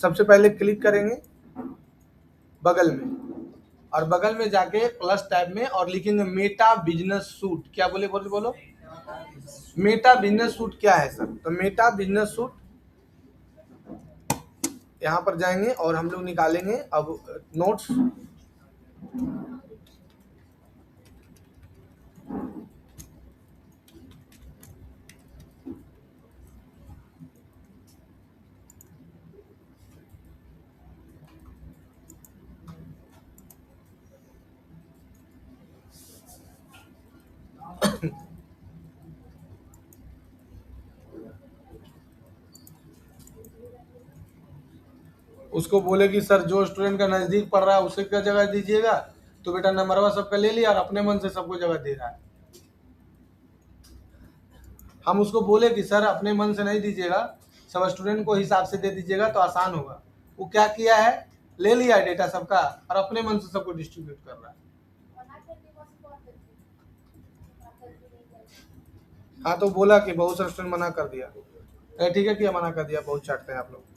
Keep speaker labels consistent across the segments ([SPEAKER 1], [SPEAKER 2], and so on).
[SPEAKER 1] सबसे पहले क्लिक करेंगे बगल में, और बगल में जाके प्लस टैब में और लिखेंगे मेटा बिजनेस सूट। क्या बोले बोलो बोलो, मेटा बिजनेस सूट क्या है सर? तो मेटा बिजनेस सूट यहाँ पर जाएंगे और हम लोग निकालेंगे अब नोट्स। उसको बोले कि सर जो स्टूडेंट का नजदीक पड़ रहा है उसे क्या जगह दीजिएगा, तो बेटा नंबरवा सबका ले लिया और अपने मन से सबको जगह दे रहा है। हम उसको बोले कि सर अपने मन से नहीं दीजिएगा, सब स्टूडेंट को हिसाब से दे दीजिएगा तो आसान होगा। वो क्या किया है, ले लिया डेटा सबका और अपने मन से सबको डिस्ट्रीब्यूट कर रहा है। हाँ तो बोला कि बहुत सारे स्टूडेंट मना कर दिया। ठीक है क्या मना कर दिया, बहुत चाटते हैं आप लोग।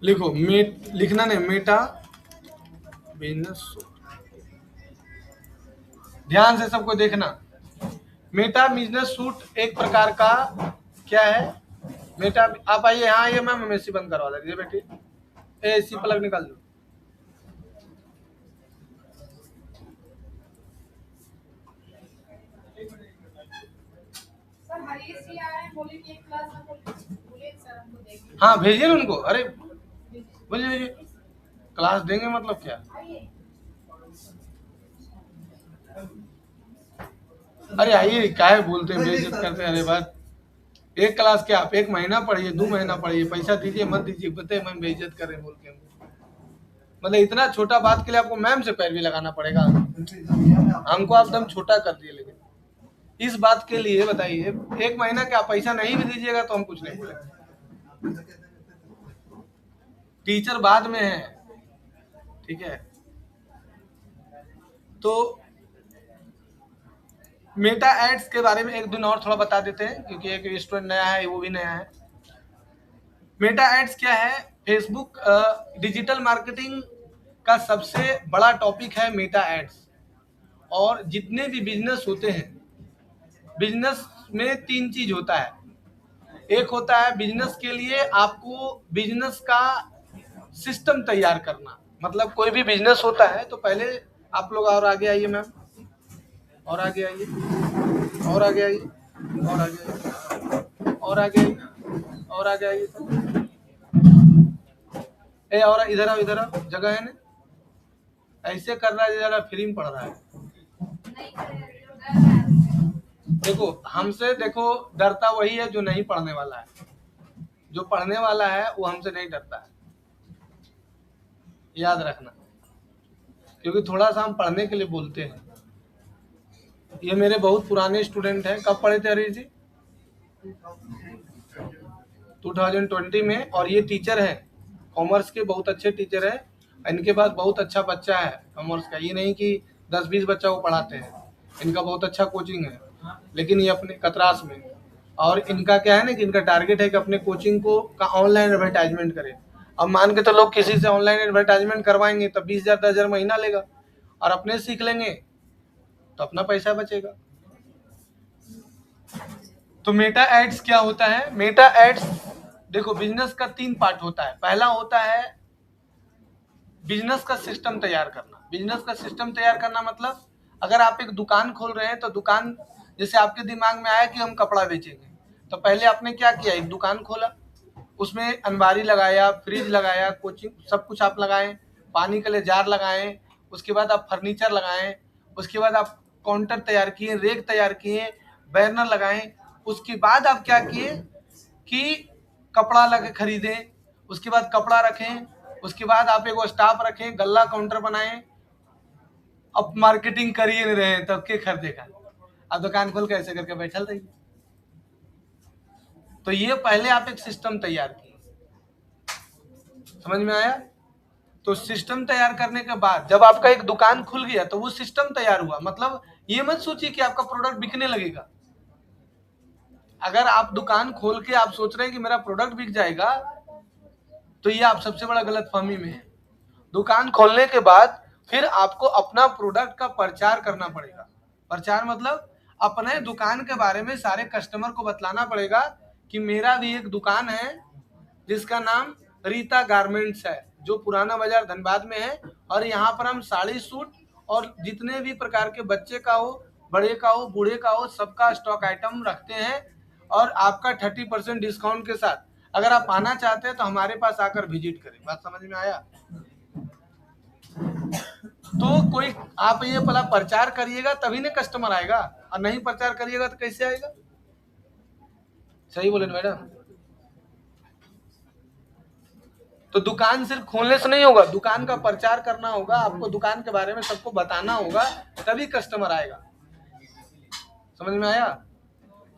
[SPEAKER 1] लिखो लिखना नहीं, मेटा बिजनेस सूट। ध्यान से सबको देखना, मेटा बिजनेस सूट एक प्रकार का क्या है, मेटा। आप आइए यहाँ आइए, मैम एसी बंद करवा दीजिए बेटी, एसी प्लग निकाल दो। हाँ भेजिए उनको, अरे बोलिए भेजिए, क्लास देंगे मतलब क्या। अरे आइए, काहे बोलते हैं बेइज्जत करते हैं। अरे बात एक क्लास के आप 1 महीना पढ़िए, 2 महीना पढ़िए, पैसा दीजिए मत दीजिए, बताइए मैम बेइज्जत कर रहे बोल के। मतलब इतना छोटा बात के लिए आपको मैम से पैरवी लगाना पड़ेगा, हमको आप दम छोटा कर दिए। लेकिन इस बात के लिए बताइए 1 महीना क्या पैसा नहीं भी दीजिएगा तो हम कुछ नहीं बोलेंगे, टीचर बाद में है, ठीक है। तो मेटा एड्स के बारे में एक दिन और थोड़ा बता देते हैं, क्योंकि एक स्टूडेंट नया है, वो भी नया है। मेटा एड्स क्या है, फेसबुक डिजिटल मार्केटिंग का सबसे बड़ा टॉपिक है मेटा एड्स। और जितने भी बिजनेस होते हैं, बिजनेस में 3 चीज होता है। एक होता है बिजनेस के लिए आपको बिजनेस का सिस्टम तैयार करना, मतलब कोई भी बिजनेस होता है तो पहले आप लोग और आगे आइए मैम, और आगे आइए, और आगे आइए, और आगे आइए, और आगे आइए, और आगे आइए ए, और इधर आओ, इधर आओ, जगह है ना। ऐसे कर रहा है जरा फ्री में पढ़ रहा है। देखो हमसे, देखो डरता वही है जो नहीं पढ़ने वाला है, जो पढ़ने वाला है वो हमसे नहीं डरता है, याद रखना, क्योंकि थोड़ा सा हम पढ़ने के लिए बोलते हैं। ये मेरे बहुत पुराने स्टूडेंट हैं, कब पढ़े थे हरीश जी? 2020 में। और ये टीचर है, कॉमर्स के बहुत अच्छे टीचर है, इनके पास बहुत अच्छा बच्चा है कॉमर्स का। ये नहीं कि 10-20 बच्चा को पढ़ाते हैं, इनका बहुत अच्छा कोचिंग है, लेकिन ये अपने कतरास में। और इनका क्या है ना कि इनका टारगेट है कि अपने कोचिंग को का ऑनलाइन एडवर्टाइजमेंट करें। अब मान के तो लोग किसी से ऑनलाइन एडवर्टाइजमेंट करवाएंगे तब 20,000 10,000 महीना लेगा, और अपने सीख लेंगे तो अपना पैसा बचेगा। तो मेटा एड्स क्या होता है? मेटा एड्स देखो बिजनेस का 3 पार्ट होता है। पहला होता है बिजनेस का सिस्टम तैयार करना। बिजनेस का सिस्टम तैयार करना मतलब अगर आप एक दुकान खोल रहे हैं तो दुकान, जैसे आपके दिमाग में आया कि हम कपड़ा बेचेंगे, तो पहले आपने क्या किया, एक दुकान खोला, उसमें अलमारी लगाया, फ्रिज लगाया, कोचिंग सब कुछ आप लगाएं, पानी के लिए जार लगाएं, उसके बाद आप फर्नीचर लगाएं, उसके बाद आप काउंटर तैयार किए, रेक तैयार किए, बैनर लगाएं। उसके बाद आप क्या किए कि कपड़ा लगे खरीदें, उसके बाद कपड़ा रखें, उसके बाद आप एक स्टाफ रखें, गल्ला काउंटर बनाएं। अब मार्केटिंग कर ही नहीं रहे हैं तब के खरीदेगा, अब दुकान खोल के ऐसे करके बैठल रहिए। तो ये पहले आप एक सिस्टम तैयार किए, समझ में आया? तो सिस्टम तैयार करने के बाद जब आपका एक दुकान खुल गया तो वो सिस्टम तैयार हुआ, मतलब ये मत सोचिए कि आपका प्रोडक्ट बिकने लगेगा। अगर आप दुकान खोल के आप सोच रहे हैं कि मेरा प्रोडक्ट बिक जाएगा, तो ये आप सबसे बड़ा गलतफहमी में है। दुकान खोलने के बाद फिर आपको अपना प्रोडक्ट का प्रचार करना पड़ेगा। प्रचार मतलब अपने दुकान के बारे में सारे कस्टमर को बतलाना पड़ेगा कि मेरा भी एक दुकान है जिसका नाम रीता गारमेंट्स है, जो पुराना बाजार धनबाद में है, और यहाँ पर हम साड़ी, सूट और जितने भी प्रकार के बच्चे का हो, बड़े का हो, बूढ़े का हो, सबका स्टॉक आइटम रखते हैं, और आपका 30% डिस्काउंट के साथ। अगर आप आना चाहते हैं तो हमारे पास आकर विजिट करें। बात समझ में आया? तो कोई आप ये पहला प्रचार करिएगा तभी ना कस्टमर आएगा, और नहीं प्रचार करिएगा तो कैसे आएगा? सही बोले मैडम? तो दुकान सिर्फ खोलने से नहीं होगा, दुकान का प्रचार करना होगा, आपको दुकान के बारे में सबको बताना होगा, तभी कस्टमर आएगा। समझ में आया?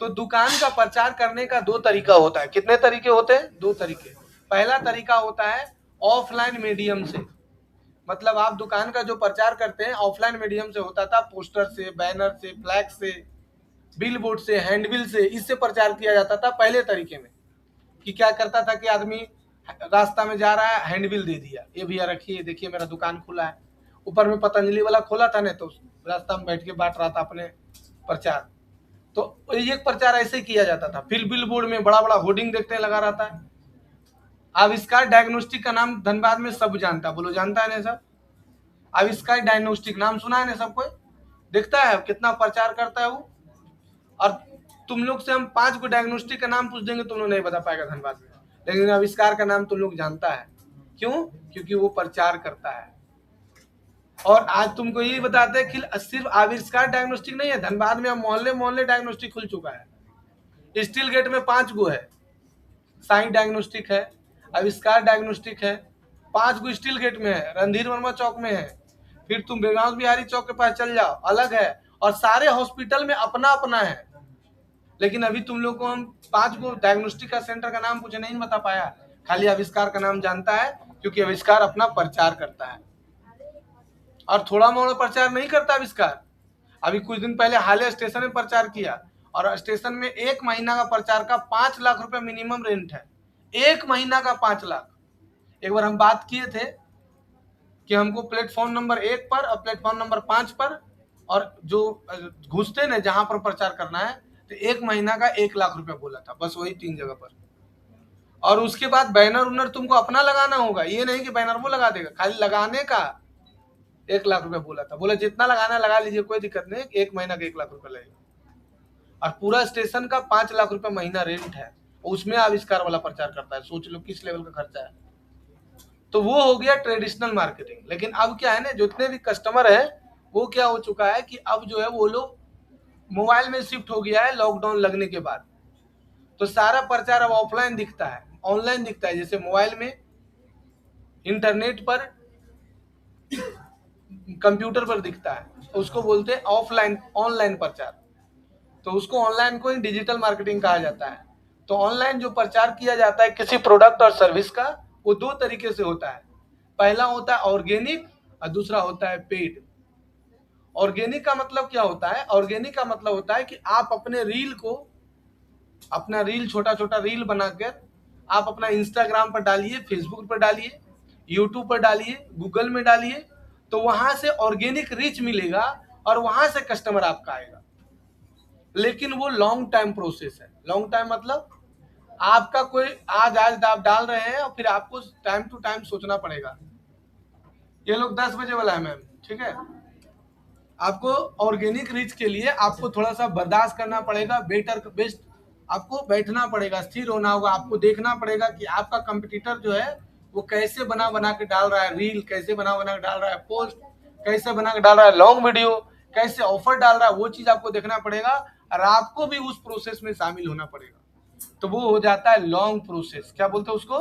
[SPEAKER 1] तो दुकान का प्रचार करने का दो तरीका होता है। कितने तरीके होते हैं? दो तरीके। पहला तरीका होता है ऑफलाइन मीडियम से, मतलब आप दुकान का जो प्रचार करते हैं ऑफलाइन मीडियम से होता था, पोस्टर से, बैनर से, फ्लैक्स से, बिल बोर्ड से, हैंडबिल से, इससे प्रचार किया जाता था पहले तरीके में। कि क्या करता था कि आदमी रास्ता में जा रहा है, हैंडबिल दे दिया, ये भैया रखिए, देखिए मेरा दुकान खुला है। ऊपर में पतंजलि वाला खोला था ना, तो रास्ता में बैठ के बांट रहा था अपने प्रचार। तो ये प्रचार ऐसे किया जाता था। फिर बिल बोर्ड में बड़ा बड़ा होर्डिंग देखते हैं लगा रहता है, आविष्कार डायग्नोस्टिक का नाम धनबाद में सब जानता है, बोलो जानता है ना सब? आविष्कार डायग्नोस्टिक नाम सुना है ना सब कोई? देखता है कितना प्रचार करता है वो। और तुम लोग से हम 5 को डायग्नोस्टिक का नाम पूछ देंगे, तुम लोग नहीं बता पाएगा धनबाद में, लेकिन आविष्कार का नाम तुम लोग जानता है। क्यों? क्योंकि वो प्रचार करता है। और आज तुमको ये बताते हैं कि सिर्फ आविष्कार डायग्नोस्टिक नहीं है, धनबाद में मोहल्ले मोहल्ले डायग्नोस्टिक खुल चुका है। स्टील गेट में 5 गो है, साई डायग्नोस्टिक है, आविष्कार डायग्नोस्टिक है, 5 गो स्टील गेट में है, रणधीर वर्मा चौक में है, फिर तुम बेगांव बिहारी चौक के पास चल जाओ, अलग है। और सारे हॉस्पिटल में अपना अपना है। लेकिन अभी तुम लोग को हम 5 गो डायग्नोस्टिक का सेंटर का नाम पूछे, नहीं बता पाया, खाली आविष्कार का नाम जानता है, क्योंकि आविष्कार अपना प्रचार करता है। और थोड़ा मोड़ा प्रचार नहीं करता आविष्कार। अभी कुछ दिन पहले हाले स्टेशन में प्रचार किया, और स्टेशन में 1 महीना का प्रचार का 5 लाख रुपए मिनिमम रेंट है। 1 महीना का 5 लाख। एक बार हम बात किए थे कि हमको प्लेटफॉर्म नंबर 1 पर और प्लेटफॉर्म नंबर 5 पर, और जो घुसते न जहां पर प्रचार करना है, तो 1 महीना का 1 लाख रुपया बोला था, बस वही 3 जगह पर। और उसके बाद बैनर उनर तुमको अपना लगाना होगा, ये नहीं कि बैनर वो लगा देगा, खाली लगाने का 1 लाख रुपया बोला था। बोला जितना लगाना लगा लीजिए, कोई दिक्कत नहीं, 1 महीना का 1 लाख रुपया लगेगा। और पूरा स्टेशन का 5 लाख रुपया महीना रेंट है, उसमें आविष्कार वाला प्रचार करता है। सोच लो किस लेवल का खर्चा है। तो वो हो गया ट्रेडिशनल मार्केटिंग। लेकिन अब क्या है ना, जितने भी कस्टमर है वो क्या हो चुका है कि अब जो है वो लोग मोबाइल में शिफ्ट हो गया है लॉकडाउन लगने के बाद। तो सारा प्रचार अब ऑफलाइन दिखता है, ऑनलाइन दिखता है। जैसे मोबाइल में, इंटरनेट पर, कंप्यूटर पर दिखता है, उसको बोलते हैं ऑफलाइन, ऑनलाइन प्रचार। तो उसको ऑनलाइन को ही डिजिटल मार्केटिंग कहा जाता है। तो ऑनलाइन जो प्रचार किया जाता है किसी प्रोडक्ट और सर्विस का, वो 2 तरीके से होता है। पहला होता है ऑर्गेनिक और दूसरा होता है पेड। ऑर्गेनिक का मतलब क्या होता है? ऑर्गेनिक का मतलब होता है कि आप अपने रील को, अपना रील, छोटा छोटा रील बनाकर आप अपना इंस्टाग्राम पर डालिए, फेसबुक पर डालिए, यूट्यूब पर डालिए, गूगल में डालिए, तो वहां से ऑर्गेनिक रीच मिलेगा और वहां से कस्टमर आपका आएगा। लेकिन वो लॉन्ग टाइम प्रोसेस है। लॉन्ग टाइम मतलब आपका कोई आज आप डाल रहे हैं और फिर आपको टाइम टू टाइम सोचना पड़ेगा। ये लोग 10 बजे वाला है मैम, ठीक है? आपको ऑर्गेनिक रीच के लिए आपको थोड़ा सा बर्दाश्त करना पड़ेगा, बेस्ट आपको बैठना पड़ेगा, स्थिर होना होगा, आपको देखना पड़ेगा कि आपका कंपटीटर जो है वो कैसे बना बना के डाल रहा है, रील कैसे बना बना के डाल रहा है, पोस्ट कैसे बना के डाल रहा है, लॉन्ग वीडियो कैसे ऑफर डाल रहा है, वो चीज आपको देखना पड़ेगा और आपको भी उस प्रोसेस में शामिल होना पड़ेगा। तो वो हो जाता है लॉन्ग प्रोसेस, क्या बोलते हैं उसको।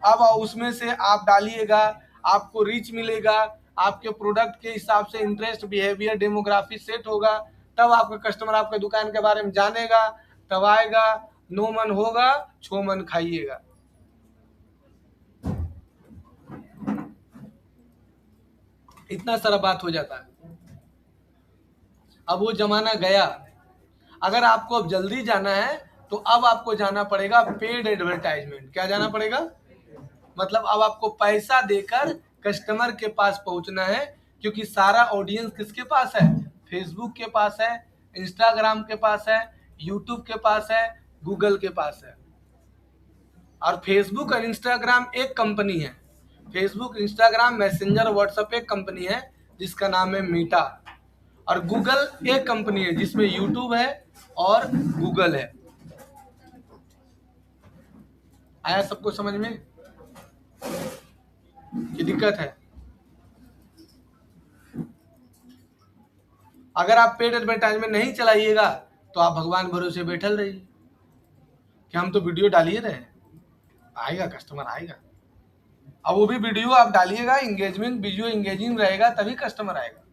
[SPEAKER 1] अब उसमें से आप डालिएगा, आपको रीच मिलेगा, आपके प्रोडक्ट के हिसाब से इंटरेस्ट, बिहेवियर, डेमोग्राफी सेट होगा, तब आपका कस्टमर आपके दुकान के बारे में जानेगा, तब आएगा। नो मन होगा, छो मन खाइएगा। इतना सारा बात हो जाता है। अब वो जमाना गया। अगर आपको अब जल्दी जाना है तो अब आपको जाना पड़ेगा पेड एडवर्टाइजमेंट। क्या जाना पड़ेगा, मतलब अब आपको पैसा देकर कस्टमर के पास पहुंचना है, क्योंकि सारा ऑडियंस किसके पास है, फेसबुक के पास है, इंस्टाग्राम के पास है, यूट्यूब के पास है, गूगल के पास है। और फेसबुक और इंस्टाग्राम एक कंपनी है, फेसबुक, इंस्टाग्राम, मैसेंजर, व्हाट्सएप एक कंपनी है जिसका नाम है मीटा। और गूगल एक कंपनी है जिसमें यूट्यूब है और गूगल है। आया सबको समझ में कि दिक्कत है। अगर आप पेड एडवर्टाइजमेंट नहीं चलाइएगा तो आप भगवान भरोसे बैठल रहिए कि हम तो वीडियो डालिए रहे, आएगा कस्टमर आएगा। अब वो भी वीडियो आप डालिएगा, इंगेजमेंट, वीडियो इंगेजिंग रहेगा तभी कस्टमर आएगा।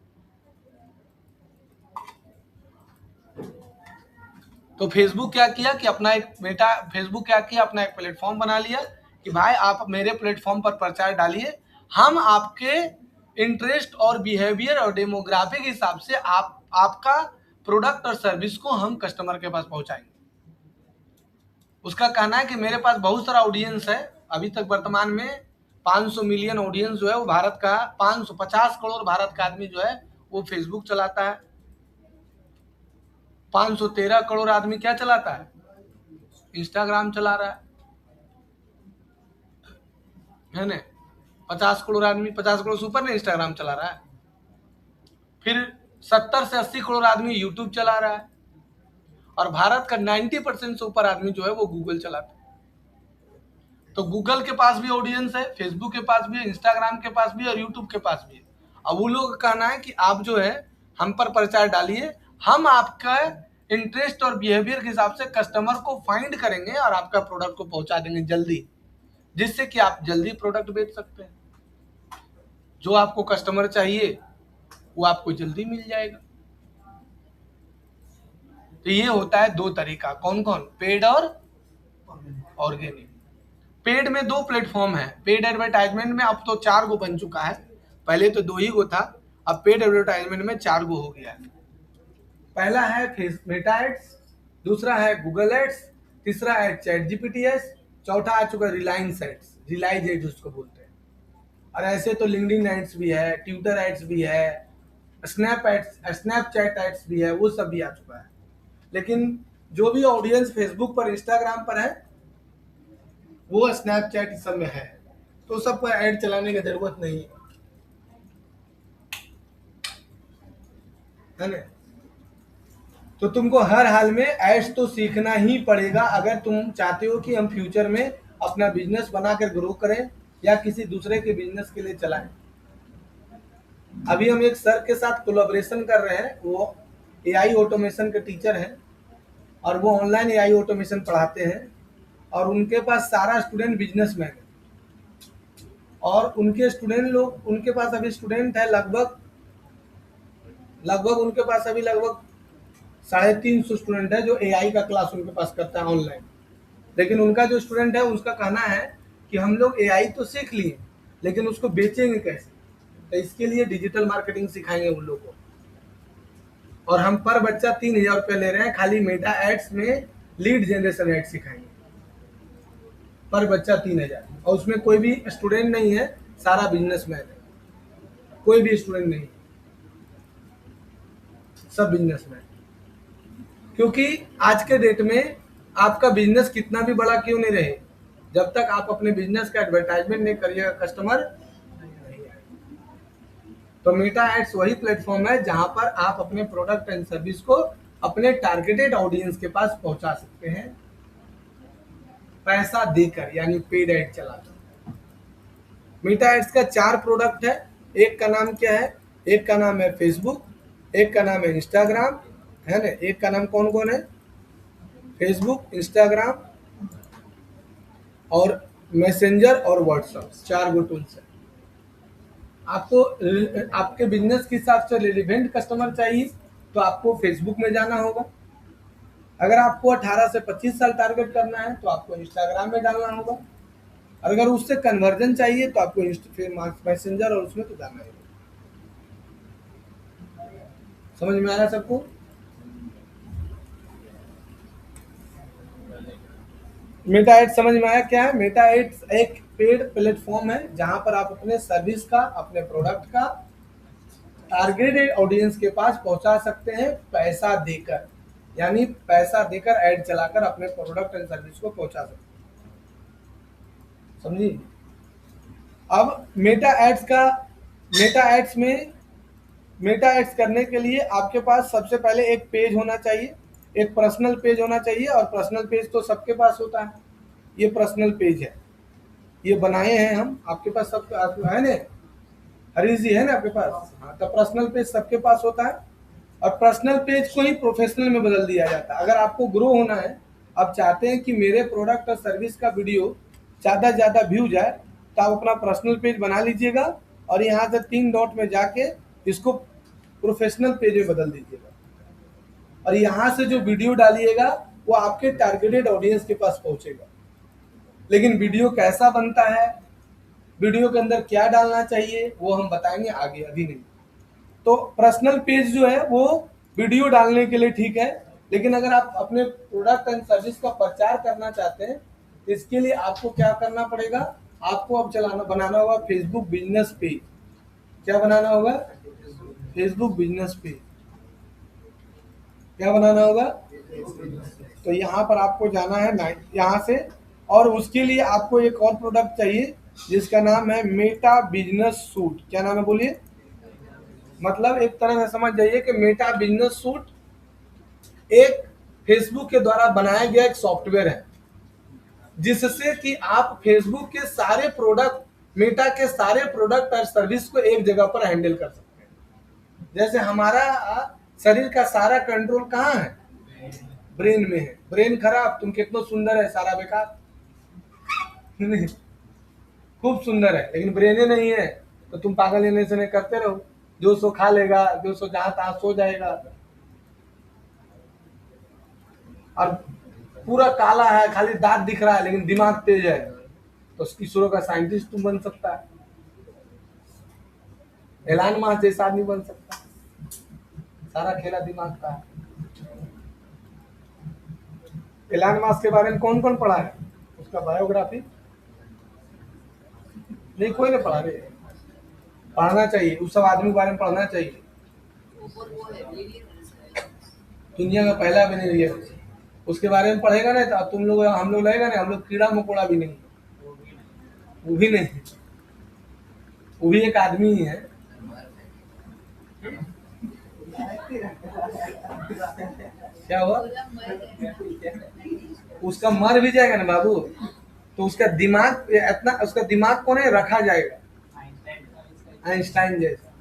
[SPEAKER 1] तो फेसबुक क्या किया कि अपना एक मेटा, फेसबुक क्या किया, अपना एक प्लेटफॉर्म बना लिया कि भाई आप मेरे प्लेटफॉर्म पर प्रचार डालिए, हम आपके इंटरेस्ट और बिहेवियर और डेमोग्राफी के हिसाब से आपका प्रोडक्ट और सर्विस को हम कस्टमर के पास पहुंचाएंगे। उसका कहना है कि मेरे पास बहुत सारा ऑडियंस है, अभी तक वर्तमान में 500 मिलियन ऑडियंस जो है वो भारत का, 550 करोड़ भारत का आदमी जो है वो फेसबुक चलाता है, 513 करोड़ आदमी क्या चलाता है, इंस्टाग्राम चला रहा है ना, 50 करोड़ आदमी, 50 करोड़ से ऊपर ने इंस्टाग्राम चला रहा है, फिर 70 से 80 करोड़ आदमी यूट्यूब चला रहा है, और भारत का 90% से ऊपर आदमी जो है वो गूगल चलाता है। तो गूगल के पास भी ऑडियंस है, फेसबुक के पास भी है, इंस्टाग्राम के पास भी है और यूट्यूब के पास भी है। अब वो लोग का कहना है कि आप जो है हम पर प्रचार डालिए, हम आपका इंटरेस्ट और बिहेवियर के हिसाब से कस्टमर को फाइंड करेंगे और आपका प्रोडक्ट को पहुंचा देंगे जल्दी, जिससे कि आप जल्दी प्रोडक्ट बेच सकते हैं। जो आपको कस्टमर चाहिए वो आपको जल्दी मिल जाएगा। तो ये होता है दो तरीका, कौन कौन, पेड और ऑर्गेनिक। पेड में दो प्लेटफॉर्म है, पेड एडवर्टाइजमेंट में अब तो 4 गो बन चुका है, पहले तो 2 ही गो था, अब पेड एडवर्टाइजमेंट में 4 गो हो गया है। पहला है मेटा एड्स, दूसरा है गूगल एड्स, तीसरा है चैट जीपीटी एड्स, चौथा आ चुका रिलायंस एड्स, रिलाइज एड्स उसको बोलते हैं। और ऐसे तो लिंक्डइन एड्स भी है, ट्विटर एड्स भी है, स्नैप एड्स, स्नैपचैट एड्स भी है, वो सब भी आ चुका है। लेकिन जो भी ऑडियंस फेसबुक पर, इंस्टाग्राम पर है, वो स्नैपचैट इस सब में है, तो सब पर ऐड चलाने की जरूरत नहीं है ना। तो तुमको हर हाल में एड्स तो सीखना ही पड़ेगा अगर तुम चाहते हो कि हम फ्यूचर में अपना बिजनेस बनाकर ग्रो करें या किसी दूसरे के बिजनेस के लिए चलाएं। अभी हम एक सर के साथ कोलैबोरेशन कर रहे हैं, वो एआई ऑटोमेशन के टीचर हैं और वो ऑनलाइन एआई ऑटोमेशन पढ़ाते हैं, और उनके पास सारा स्टूडेंट बिजनेसमैन है, और उनके स्टूडेंट लोग, उनके पास अभी स्टूडेंट है लगभग उनके पास अभी लगभग 350 स्टूडेंट है जो एआई का क्लास उनके पास करता है ऑनलाइन। लेकिन उनका जो स्टूडेंट है उसका कहना है कि हम लोग एआई तो सीख लिए लेकिन उसको बेचेंगे कैसे, तो इसके लिए डिजिटल मार्केटिंग सिखाएंगे उन लोगों को, और हम पर बच्चा 3000 रुपये ले रहे हैं, खाली मेटा एड्स में लीड जनरेशन एड सिखाएंगे, पर बच्चा 3000, और उसमें कोई भी स्टूडेंट नहीं है, सारा बिजनेसमैन है, कोई भी स्टूडेंट नहीं, सब बिजनेसमैन। क्योंकि आज के डेट में आपका बिजनेस कितना भी बड़ा क्यों नहीं रहे, जब तक आप अपने बिजनेस का एडवर्टाइजमेंट नहीं करिएगा कस्टमर नहीं आएगा। तो मेटा एड्स वही प्लेटफॉर्म है जहां पर आप अपने प्रोडक्ट एंड सर्विस को अपने टारगेटेड ऑडियंस के पास पहुंचा सकते हैं पैसा देकर, यानी पेड एड चलाकर। मेटा एड्स का 4 प्रोडक्ट है। एक का नाम क्या है? एक का नाम है फेसबुक, एक का नाम है इंस्टाग्राम, है ना। एक का नाम कौन कौन है? फेसबुक, इंस्टाग्राम और मैसेंजर और व्हाट्सएप, 4 गो टूल्स है। आपको आपके बिजनेस के हिसाब से रिलेवेंट कस्टमर चाहिए तो आपको फेसबुक में जाना होगा। अगर आपको 18 से 25 साल टारगेट करना है तो आपको इंस्टाग्राम में डालना होगा। अगर उससे कन्वर्जन चाहिए तो आपको मैसेंजर और उसमें तो जाना है। समझ में आया सबको? मेटा एड्स समझ में आया क्या है? मेटा एड्स एक पेड प्लेटफॉर्म है जहां पर आप अपने सर्विस का, अपने प्रोडक्ट का टारगेटेड ऑडियंस के पास पहुंचा सकते हैं पैसा देकर, यानी पैसा देकर ऐड चलाकर अपने प्रोडक्ट एंड सर्विस को पहुंचा सकते हैं। समझिए। अब मेटा एड्स करने के लिए आपके पास सबसे पहले एक पेज होना चाहिए, एक पर्सनल पेज होना चाहिए। और पर्सनल पेज तो सबके पास होता है। ये पर्सनल पेज है, ये बनाए हैं हम, आपके पास सब है ना? हरीश जी है ना आपके पास? हाँ, तो पर्सनल पेज सबके पास होता है और पर्सनल पेज को ही प्रोफेशनल में बदल दिया जाता है। अगर आपको ग्रो होना है, आप चाहते हैं कि मेरे प्रोडक्ट और सर्विस का वीडियो ज़्यादा से ज़्यादा व्यू जाए, तो आप अपना पर्सनल पेज बना लीजिएगा और यहाँ से 3 डॉट में जाके इसको प्रोफेशनल पेज में बदल दीजिएगा। और यहाँ से जो वीडियो डालिएगा वो आपके टारगेटेड ऑडियंस के पास पहुँचेगा। लेकिन वीडियो कैसा बनता है, वीडियो के अंदर क्या डालना चाहिए, वो हम बताएंगे आगे, अभी नहीं। तो पर्सनल पेज जो है वो वीडियो डालने के लिए ठीक है, लेकिन अगर आप अपने प्रोडक्ट एंड सर्विस का प्रचार करना चाहते हैं, इसके लिए आपको क्या करना पड़ेगा? आपको अब बनाना होगा फेसबुक बिजनेस पेज। क्या बनाना होगा? Facebook business page. क्या बनाना होगा? तो यहाँ पर आपको जाना है यहाँ से, और उसके लिए आपको एक और प्रोडक्ट चाहिए जिसका नाम है मेटा बिजनेस सूट। क्या नाम है बोलिए? मतलब एक तरह से समझ जाइए कि मेटा बिजनेस सूट एक फेसबुक के द्वारा बनाया गया एक सॉफ्टवेयर है, जिससे कि आप फेसबुक के सारे प्रोडक्ट, मेटा के सारे प्रोडक्ट और सर्विस को एक जगह पर हैंडल कर सकते हैं। जैसे हमारा शरीर का सारा कंट्रोल कहाँ है? ब्रेन में है। ब्रेन खराब, तुम कितना सुंदर है, सारा बेकार। खूब सुंदर है, लेकिन ब्रेन ही नहीं है तो तुम पागल लेने से नहीं करते रहो, जो सो खा लेगा, जो सो जहां तहां सो जाएगा। और पूरा काला है, खाली दांत दिख रहा है, लेकिन दिमाग तेज है, तो इसरो का साइंटिस्ट तुम बन सकता है। एलान मास्क जैसा आदमी बन सकता है। सारा खेला दिमाग का है। एलान मास्क के बारे में कौन कौन पढ़ा है? उसका बायोग्राफी नहीं, कोई नहीं पढ़ा रहे। पढ़ना चाहिए, उस सब आदमी के बारे में पढ़ना चाहिए। दुनिया का पहला बिलियनियर, उसके बारे में पढ़ेगा नहीं तो तुम लोग, हम लोग लगेगा नहीं, हम लोग कीड़ा मकोड़ा भी नहीं, वो भी नहीं, वो भी एक आदमी ही है। क्या हुआ? उसका मर भी जाएगा ना बाबू, तो उसका दिमाग इतना, उसका दिमाग को नहीं रखा जाएगा आइंस्टाइन जैसा।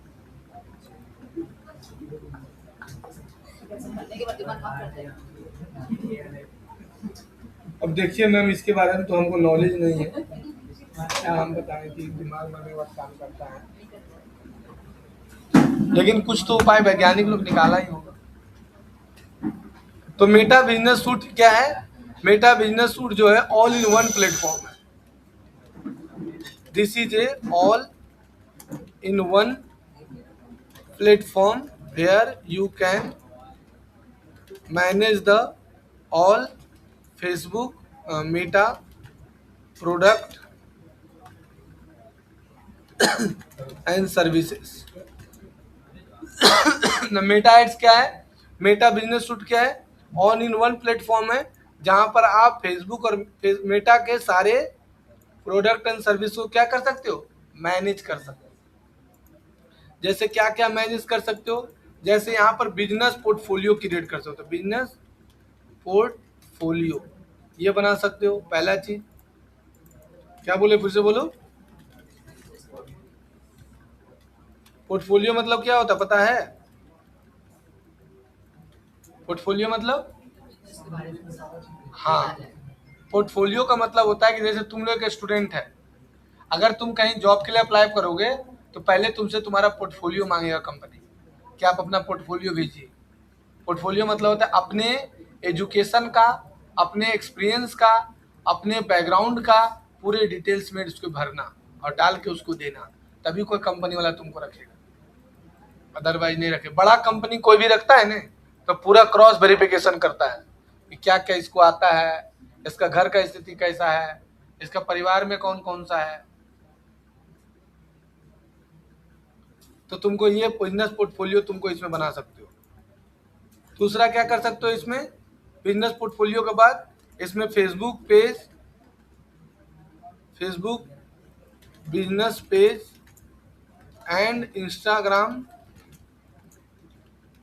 [SPEAKER 1] अब देखिए मैम, इसके बारे में तो हमको नॉलेज नहीं है, क्या हम बताएं कि दिमाग में वक्त काम करता है, लेकिन कुछ तो उपाय वैज्ञानिक लोग निकाला ही होगा। तो मेटा बिजनेस सूट क्या है? मेटा बिजनेस सूट जो है ऑल इन वन प्लेटफॉर्म है। This is a all in one platform where you can manage the all Facebook Meta product and services. Meta ads क्या है? मेटा बिजनेस सूट क्या है? All in one platform है जहां पर आप Facebook और मेटा के सारे प्रोडक्ट एंड सर्विस को क्या कर सकते हो? मैनेज कर सकते हो। जैसे क्या क्या मैनेज कर सकते हो? जैसे यहाँ पर बिजनेस पोर्टफोलियो क्रिएट कर सकते हो, बिजनेस पोर्टफोलियो ये बना सकते हो। पहला चीज क्या बोले, फिर से बोलो। पोर्टफोलियो मतलब क्या होता है पता है? पोर्टफोलियो मतलब, हाँ, पोर्टफोलियो का मतलब होता है कि जैसे तुम लोग एक स्टूडेंट है, अगर तुम कहीं जॉब के लिए अप्लाई करोगे तो पहले तुमसे तुम्हारा पोर्टफोलियो मांगेगा कंपनी कि आप अपना पोर्टफोलियो भेजिए। पोर्टफोलियो मतलब होता है अपने एजुकेशन का, अपने एक्सपीरियंस का, अपने बैकग्राउंड का पूरे डिटेल्स में उसको भरना और डाल के उसको देना, तभी कोई कंपनी वाला तुमको रखेगा, अदरवाइज नहीं रखे। बड़ा कंपनी कोई भी रखता है ना तो पूरा क्रॉस वेरिफिकेशन करता है कि क्या क्या इसको आता है, इसका घर का स्थिति कैसा है, इसका परिवार में कौन कौन सा है। तो तुमको ये बिजनेस पोर्टफोलियो तुमको इसमें बना सकते हो। दूसरा क्या कर सकते हो इसमें, बिजनेस पोर्टफोलियो के बाद इसमें Facebook page, Facebook business page and Instagram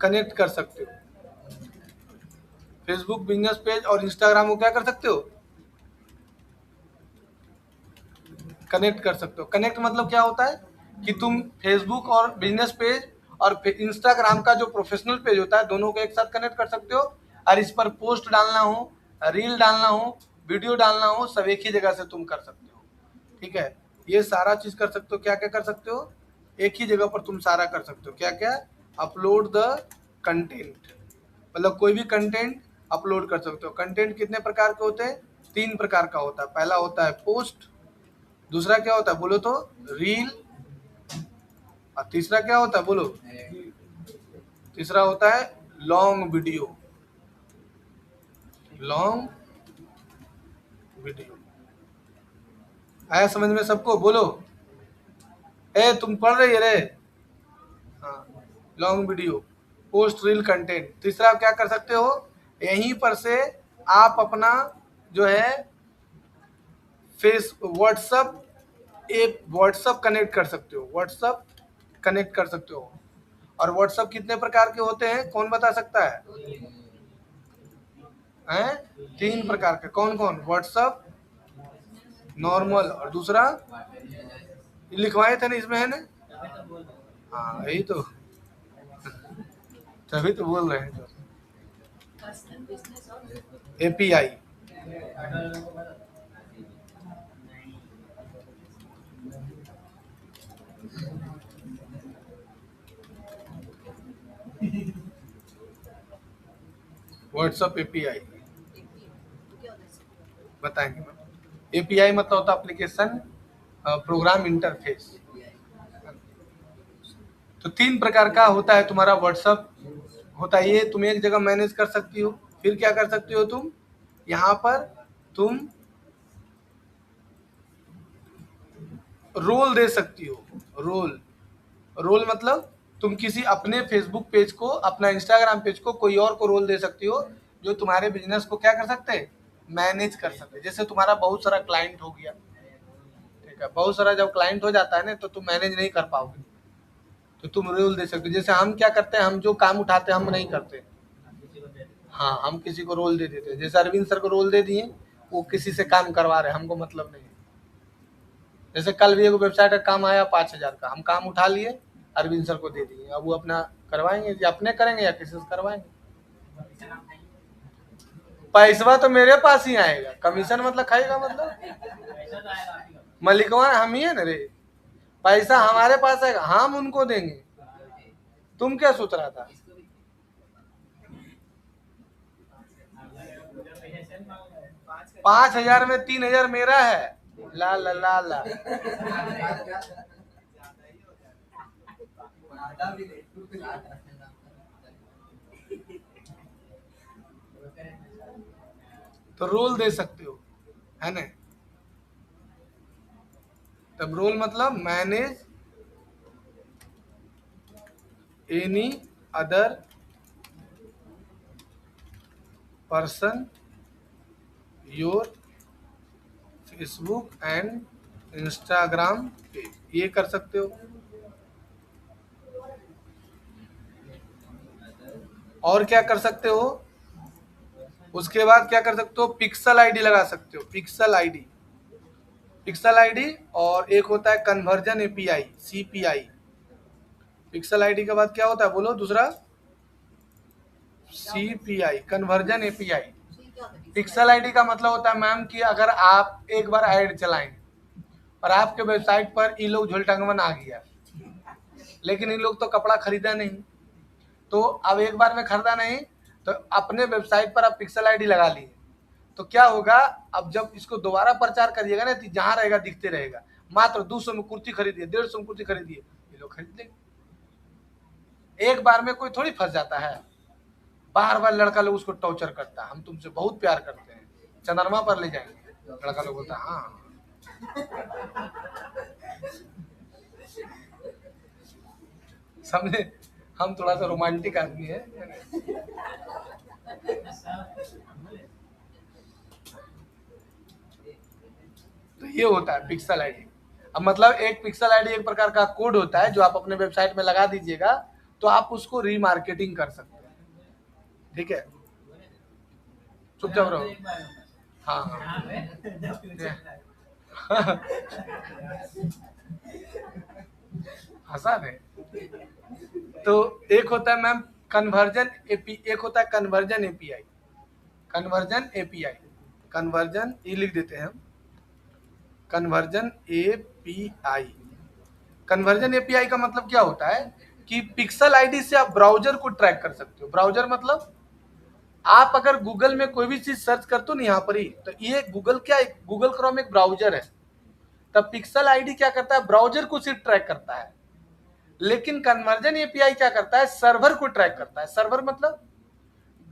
[SPEAKER 1] connect कर सकते हो। फेसबुक बिजनेस पेज और इंस्टाग्राम को क्या कर सकते हो, कनेक्ट कर सकते हो। कनेक्ट मतलब क्या होता है कि तुम फेसबुक और बिजनेस पेज और इंस्टाग्राम का जो प्रोफेशनल पेज होता है दोनों को एक साथ कनेक्ट कर सकते हो, और इस पर पोस्ट डालना हो, रील डालना हो, वीडियो डालना हो, सब एक ही जगह से तुम कर सकते हो। ठीक है, ये सारा चीज कर सकते हो। क्या क्या कर सकते हो, एक ही जगह पर तुम सारा कर सकते हो। क्या क्या, अपलोड द कंटेंट, मतलब कोई भी कंटेंट अपलोड कर सकते हो। कंटेंट कितने प्रकार के होते हैं, 3 प्रकार का होता है। पहला होता है पोस्ट, दूसरा क्या होता है बोलो तो, रील, और तीसरा क्या होता है बोलो, तीसरा होता है लॉन्ग वीडियो, लॉन्ग वीडियो। आया समझ में सबको, बोलो। ए तुम पढ़ रही है रे, हाँ, long video, post, reel, content. तीसरा क्या कर सकते हो, यहीं पर से आप अपना जो है फेस व्हाट्सअप एक व्हाट्सअप कनेक्ट कर सकते हो, व्हाट्सअप कनेक्ट कर सकते हो। और व्हाट्सअप कितने प्रकार के होते हैं कौन बता सकता है? हैं, 3 प्रकार के। कौन कौन, व्हाट्सअप नॉर्मल और दूसरा लिखवाए थे ना इसमें है ना, हाँ यही तो, तभी तो बोल रहे हैं। एपीआई, व्हाट्सअप एपीआई बताएंगे मैम। एपीआई मतलब होता है एप्लीकेशन प्रोग्राम इंटरफेस। तो 3 प्रकार का होता है तुम्हारा व्हाट्सअप होता है, ये तुम एक जगह मैनेज कर सकती हो। फिर क्या कर सकती हो तुम, यहाँ पर तुम रोल दे सकती हो। रोल, रोल मतलब तुम किसी अपने फेसबुक पेज को, अपना इंस्टाग्राम पेज को कोई और को रोल दे सकती हो जो तुम्हारे बिजनेस को क्या कर सकते हैं, मैनेज कर सकते हैं। जैसे तुम्हारा बहुत सारा क्लाइंट हो गया, ठीक है, बहुत सारा जब क्लाइंट हो जाता है ना तो तुम मैनेज नहीं कर पाओगे, तो तुम रोल दे सकते हो। जैसे हम क्या करते हैं, हम जो काम उठाते हैं हम नहीं करते, हाँ हम किसी को रोल दे देते हैं। जैसे अरविंद सर को रोल दे दिए, वो किसी से काम करवा रहे हैं, हमको मतलब नहीं है। जैसे कल भी एक वेबसाइट का काम आया 5,000 का, हम काम उठा लिए अरविंद सर को दे दिए, अब वो अपना करवाएंगे, या अपने करेंगे या किसी से करवाएंगे। पैसा तो मेरे पास ही आएगा, कमीशन मतलब खाएगा, मतलब मलिकवा हम ही है ना रे, पैसा हमारे पास आएगा, हम उनको देंगे। तुम क्या सोच रहा था, 5,000 में 3,000 मेरा है, ला ला ला ला। तो रोल दे सकते हो, है ना। तब रोल मतलब manage any other person your Facebook and Instagram page, ये कर सकते हो। और क्या कर सकते हो, उसके बाद क्या कर सकते हो, पिक्सल आईडी लगा सकते हो, पिक्सल आईडी, पिक्सल आईडी। और एक होता है conversion API, CPI. Pixel ID के बाद क्या होता है बोलो दूसरा, CPI, conversion API. Pixel ID का मतलब होता है मैम कि अगर आप एक बार ऐड चलाएं और आपके वेबसाइट पर ये लोग झोलटंगवन आ गया, लेकिन इन लोग तो कपड़ा खरीदा नहीं, तो अब एक बार में खरीदा नहीं, तो अपने वेबसाइट पर आप पिक्सल आईडी लगा लिए, तो क्या होगा, अब जब इसको दोबारा प्रचार करिएगा ना, तो जहां रहेगा दिखते रहेगा, मात्र 200 में कुर्ती खरीदिए, 150 में कुर्ती खरीदिए, ये लोग खरीद लेंगे। एक बार में कोई थोड़ी फंस जाता है, बार बार लड़का लोग उसको टॉर्चर करता है, हम तुमसे बहुत प्यार करते हैं, चंद्रमा पर ले जाएंगे, लड़का लोग बोलता है हाँ। समझे, हम थोड़ा सा रोमांटिक आदमी है। तो ये होता है पिक्सल आईडी। अब मतलब एक पिक्सल आईडी एक प्रकार का कोड होता है जो आप अपने वेबसाइट में लगा दीजिएगा, तो आप उसको रीमार्केटिंग कर सकते हैं। ठीक है, चुपचाप रहो। हाँ हंसा दे। तो एक होता है मैम कन्वर्जन एपी, एक होता है conversion API, conversion API, conversion ये लिख देते हैं हम, कन्वर्जन एपीआई। कन्वर्जन एपीआई का मतलब क्या होता है कि पिक्सल आईडी से आप ब्राउजर को ट्रैक कर सकते हो। ब्राउजर मतलब आप अगर गूगल में कोई भी चीज सर्च करते हो ना यहाँ पर ही, तो ये गूगल क्या, गूगल क्रोम एक ब्राउजर है, तब पिक्सल आईडी क्या करता है, ब्राउजर को सिर्फ ट्रैक करता है। लेकिन कन्वर्जन एपीआई क्या करता है, सर्वर को ट्रैक करता है। सर्वर मतलब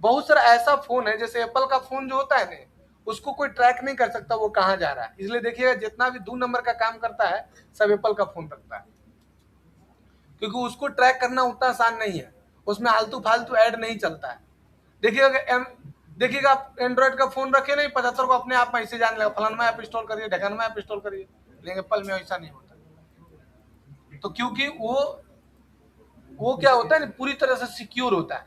[SPEAKER 1] बहुत सारा ऐसा फोन है, जैसे एप्पल का फोन जो होता है ना, उसको कोई ट्रैक नहीं कर सकता वो कहाँ जा रहा है। इसलिए देखिएगा जितना भी 2 नंबर का काम करता है सब एप्पल का फोन रखता है, क्योंकि उसको ट्रैक करना उतना आसान नहीं है, उसमें आलतू फालतू ऐड नहीं चलता है। देखिएगा आप एंड्रॉइड का फोन रखे नहीं, 75 को अपने आप मैसेज आने लगा, फलाना ऐप इंस्टॉल करिए, ढकाना ऐप इंस्टॉल करिए, लेकिन एप्पल में ऐसा नहीं होता। तो क्योंकि वो क्या होता है ना, पूरी तरह से सिक्योर होता है।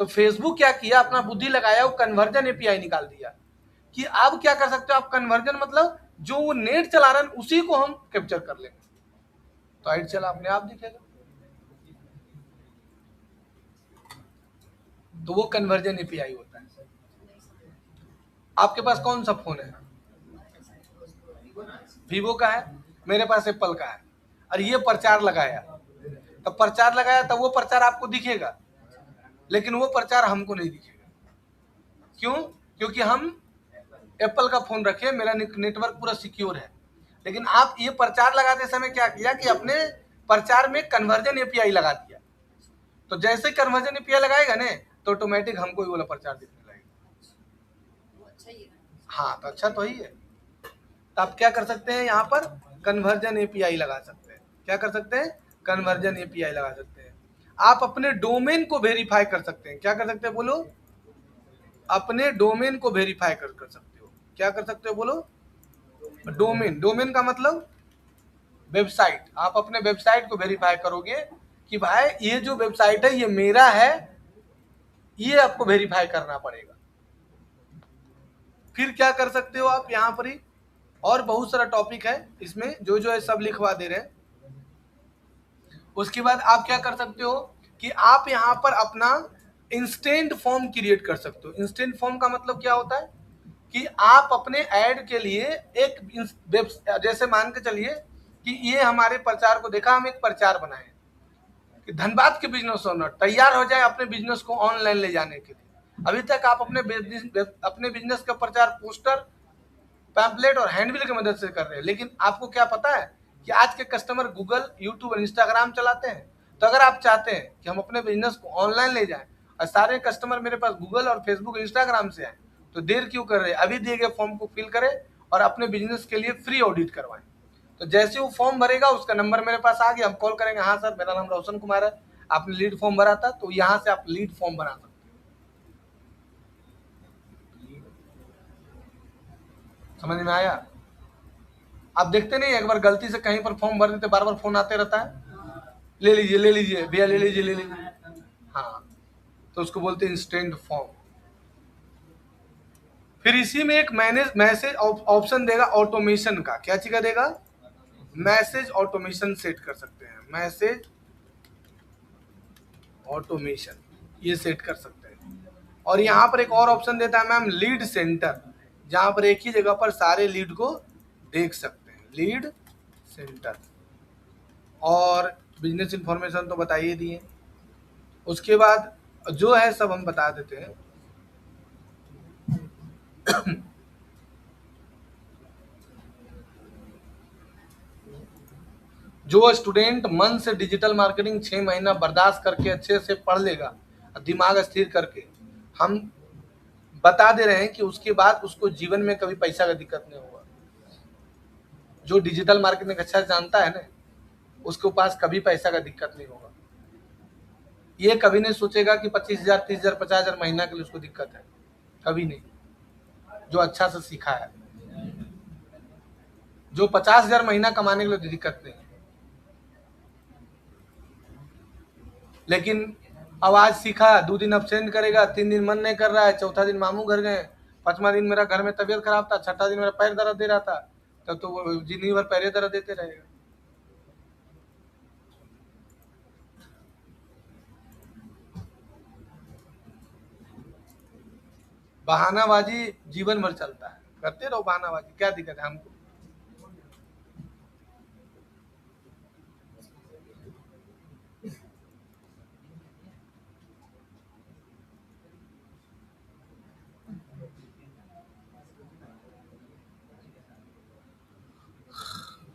[SPEAKER 1] तो फेसबुक क्या किया, अपना बुद्धि लगाया, वो कन्वर्जन एपीआई निकाल दिया कि अब क्या कर सकते हो आप, कन्वर्जन मतलब जो वो नेट चला रहे हैं उसी को हम कैप्चर कर लेंगे, तो ऐड चला अपने आप दिखेगा। तो वो कन्वर्जन एपीआई होता है। आपके पास कौन सा फोन है, वीवो का है, मेरे पास एप्पल का है, और ये प्रचार लगाया, तो प्रचार लगाया तो वो प्रचार आपको दिखेगा, लेकिन वो प्रचार हमको नहीं दिखेगा। क्यों, क्योंकि हम एप्पल का फोन रखे, मेरा नेटवर्क पूरा सिक्योर है। लेकिन आप ये प्रचार लगाते समय क्या किया कि अपने प्रचार में कन्वर्जन एपीआई लगा दिया, तो जैसे कन्वर्जन एपीआई लगाएगा ना, तो ऑटोमेटिक हमको ये वाला प्रचार दिखने लगेगा। हाँ, तो अच्छा तो ही है। तो आप क्या कर सकते हैं, यहाँ पर कन्वर्जन एपीआई लगा सकते हैं। क्या कर सकते हैं, कन्वर्जन एपीआई लगा सकते हैं। आप अपने डोमेन को वेरीफाई कर सकते हैं। क्या कर सकते हैं बोलो, अपने डोमेन को वेरीफाई कर सकते हो। क्या कर सकते हो बोलो, डोमेन। डोमेन का मतलब वेबसाइट। आप अपने वेबसाइट को वेरीफाई करोगे कि भाई ये जो वेबसाइट है ये मेरा है, ये आपको वेरीफाई करना पड़ेगा। फिर क्या कर सकते हो आप यहाँ पर ही, और बहुत सारा टॉपिक है इसमें, जो है सब लिखवा दे रहे हैं। उसके बाद आप क्या कर सकते हो कि आप यहाँ पर अपना इंस्टेंट फॉर्म क्रिएट कर सकते हो। इंस्टेंट फॉर्म का मतलब क्या होता है कि आप अपने ऐड के लिए एक जैसे मान के चलिए कि ये हमारे प्रचार को देखा, हम एक प्रचार बनाए कि धनबाद के बिजनेस ओनर तैयार हो जाए अपने बिजनेस को ऑनलाइन ले जाने के लिए। अभी तक आप अपने बिजनेस का प्रचार पोस्टर, पैम्पलेट और हैंडबिल की मदद से कर रहे हैं, लेकिन आपको क्या पता है कि आज के कस्टमर गूगल, यूट्यूब और इंस्टाग्राम चलाते हैं। तो अगर आप चाहते हैं कि हम अपने बिजनेस को ऑनलाइन ले जाएं और सारे कस्टमर मेरे पास गूगल और फेसबुक इंस्टाग्राम से आए, तो देर क्यों कर रहे हैं, अभी दिए गए फॉर्म को फिल करें और अपने बिजनेस के लिए फ्री ऑडिट करवाएं। तो जैसे वो फॉर्म भरेगा उसका नंबर मेरे पास आ गया, हम कॉल करेंगे, हाँ सर मेरा नाम रोशन कुमार है, आपने लीड फॉर्म भरा था, तो यहाँ से आप लीड फॉर्म बना सकते हैं। समझ में आया। आप देखते नहीं, एक बार गलती से कहीं पर फॉर्म भर देते, बार बार फोन आते रहता है, ले लीजिए भैया, ले लीजिए। हाँ, तो उसको बोलते हैं इंस्टेंट फॉर्म। फिर इसी में एक मैसेज ऑप्शन देगा ऑटोमेशन का। क्या चीज का देगा? मैसेज ऑटोमेशन सेट कर सकते हैं, मैसेज ऑटोमेशन ये सेट कर सकते हैं। और यहाँ पर एक और ऑप्शन देता है मैम लीड सेंटर, जहां पर एक ही जगह पर सारे लीड को देख सकते हैं, लीड सेंटर। और बिजनेस इंफॉर्मेशन तो बता ही दिए। उसके बाद जो है सब हम बता देते हैं। जो स्टूडेंट मन से डिजिटल मार्केटिंग 6 महीना बर्दाश्त करके अच्छे से पढ़ लेगा, दिमाग स्थिर करके, हम बता दे रहे हैं कि उसके बाद उसको जीवन में कभी पैसा का दिक्कत नहीं होगा। जो डिजिटल मार्केटिंग अच्छा जानता है ना, उसके पास कभी पैसा का दिक्कत नहीं होगा। ये कभी नहीं सोचेगा कि 25,000, 30,000, 50,000 महीना के लिए उसको दिक्कत है, कभी नहीं। जो अच्छा से सीखा है, जो 50,000 महीना कमाने के लिए दिक्कत नहीं। लेकिन अब आज सीखा, 2 दिन अब्सेंट करेगा, 3 दिन मन नहीं कर रहा है, चौथा दिन मामू घर गए, 5वां दिन मेरा घर में तबीयत खराब था, 6ठा दिन मेरा पैर दर्द दे रहा था, तब तो वो जिंदगी भर पैर दर्द देते रहेगा। बहानाबाजी जीवन भर चलता है, करते रहो बहानाबाजी, क्या दिक्कत है हमको?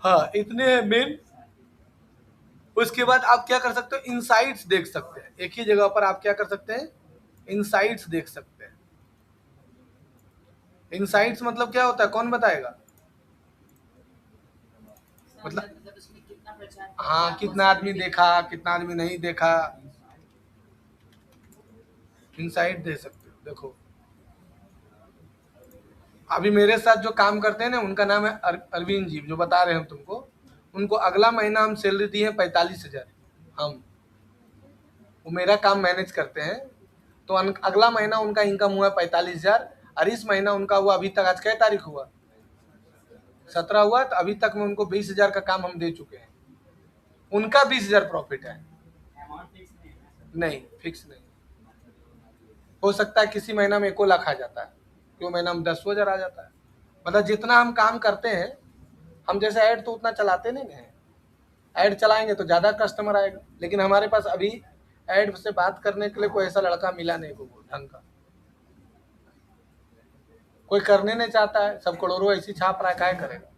[SPEAKER 1] हाँ, इतने मेन। उसके बाद आप क्या कर सकते हो? इनसाइट्स देख सकते हैं। एक ही जगह पर आप क्या कर सकते हैं? इनसाइट्स देख सकते हैं। इनसाइट्स मतलब क्या होता है, कौन बताएगा? मतलब हाँ, कितना आदमी देखा, कितना आदमी नहीं देखा, इनसाइट दे सकते हो। देखो अभी मेरे साथ जो काम करते हैं ना, उनका नाम है अरविंद जी, जो बता रहे हैं तुमको। उनको अगला महीना हम सैलरी दिए 45,000। हम वो मेरा काम मैनेज करते हैं, तो अगला महीना उनका इनकम हुआ 45,000। और इस महीना उनका हुआ, अभी तक आज क्या तारीख हुआ? 17 हुआ, तो अभी तक में उनको 20,000 का काम हम दे चुके हैं। उनका 20,000 प्रॉफिट है। नहीं, फिक्स नहीं। हो सकता है किसी महीना में 1 लाख आ जाता है, क्यों महीना में 10,000 आ जाता है। मतलब जितना हम काम करते हैं, हम जैसे ऐड तो उतना चलाते नहीं है। ऐड चलाएंगे तो ज़्यादा कस्टमर आएगा, लेकिन हमारे पास अभी ऐड से बात करने के लिए कोई ऐसा लड़का मिला नहीं को ढंग का। कोई करने नहीं चाहता है, सब करोड़ों ऐसी छाप रहा है, क्या करेगा?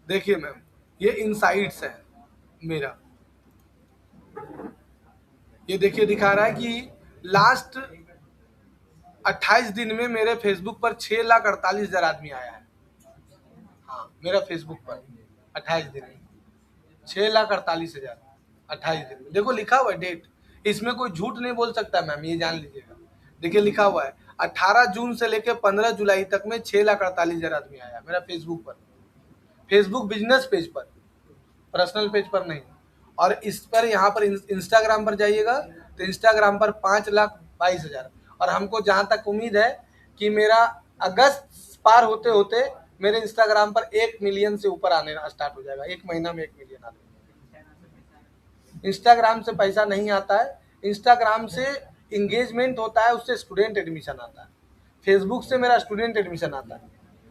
[SPEAKER 1] देखिए मैम, ये इनसाइट्स है मेरा। ये देखिए दिखा रहा है कि लास्ट 28 दिन में मेरे फेसबुक पर 6,48,000 आदमी आया है। हाँ, मेरा फेसबुक पर 28 दिन में 6,48,000, 28 दिन में। देखो लिखा हुआ है डेट, इसमें कोई झूठ नहीं बोल सकता मैम, ये जान लीजिएगा। देखिए लिखा हुआ है 18 जून से लेकर 15 जुलाई तक में 6,48,000 आदमी आया मेरा फेसबुक पर। फेसबुक बिजनेस पेज पर, पर्सनल पेज पर नहीं। और इस पर यहाँ पर इंस्टाग्राम पर जाइएगा तो इंस्टाग्राम पर 5,22,000। और हमको जहाँ तक उम्मीद है कि मेरा अगस्त पार होते होते मेरे इंस्टाग्राम पर 1 मिलियन से ऊपर आने स्टार्ट हो जाएगा। 1 महीना में 1 मिलियन आता है। इंस्टाग्राम से पैसा नहीं आता है, इंस्टाग्राम से इंगेजमेंट होता है, उससे स्टूडेंट एडमिशन आता है। फेसबुक से मेरा स्टूडेंट एडमिशन आता है,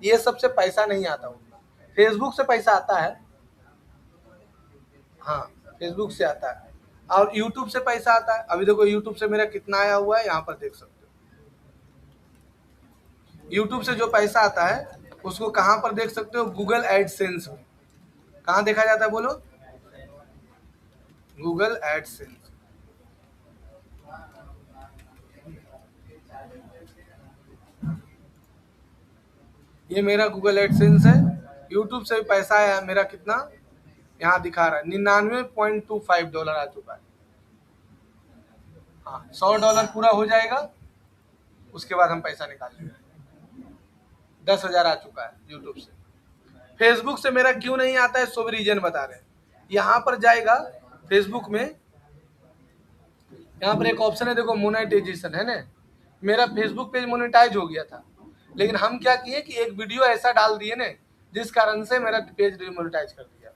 [SPEAKER 1] ये सबसे पैसा नहीं आता उतना। फेसबुक से पैसा आता है, हाँ फेसबुक से आता है। और यूट्यूब से पैसा आता है। अभी देखो यूट्यूब से मेरा कितना आया हुआ है, यहाँ पर देख सकते हो। यूट्यूब से जो पैसा आता है उसको कहाँ पर देख सकते हो? गूगल एडसेंस में। कहाँ देखा जाता है बोलो? Google AdSense. ये मेरा गूगल एडसेंस है। यूट्यूब से भी पैसा आया मेरा, कितना यहाँ दिखा रहा है, $99.25 आ चुका है। हाँ, $100 पूरा हो जाएगा, उसके बाद हम पैसा निकाल लेंगे। 10,000 आ चुका है यूट्यूब से। फेसबुक से मेरा क्यों नहीं आता है, सो भी रीजन बता रहे हैं। यहाँ पर जाएगा फेसबुक में, यहाँ पर एक ऑप्शन है देखो मोनेटाइजेशन है ना, मेरा फेसबुक पेज मोनेटाइज हो गया था, लेकिन हम क्या किए कि एक वीडियो ऐसा डाल दिए ना जिस कारण से मेरा पेज डिमोनेटाइज कर दिया।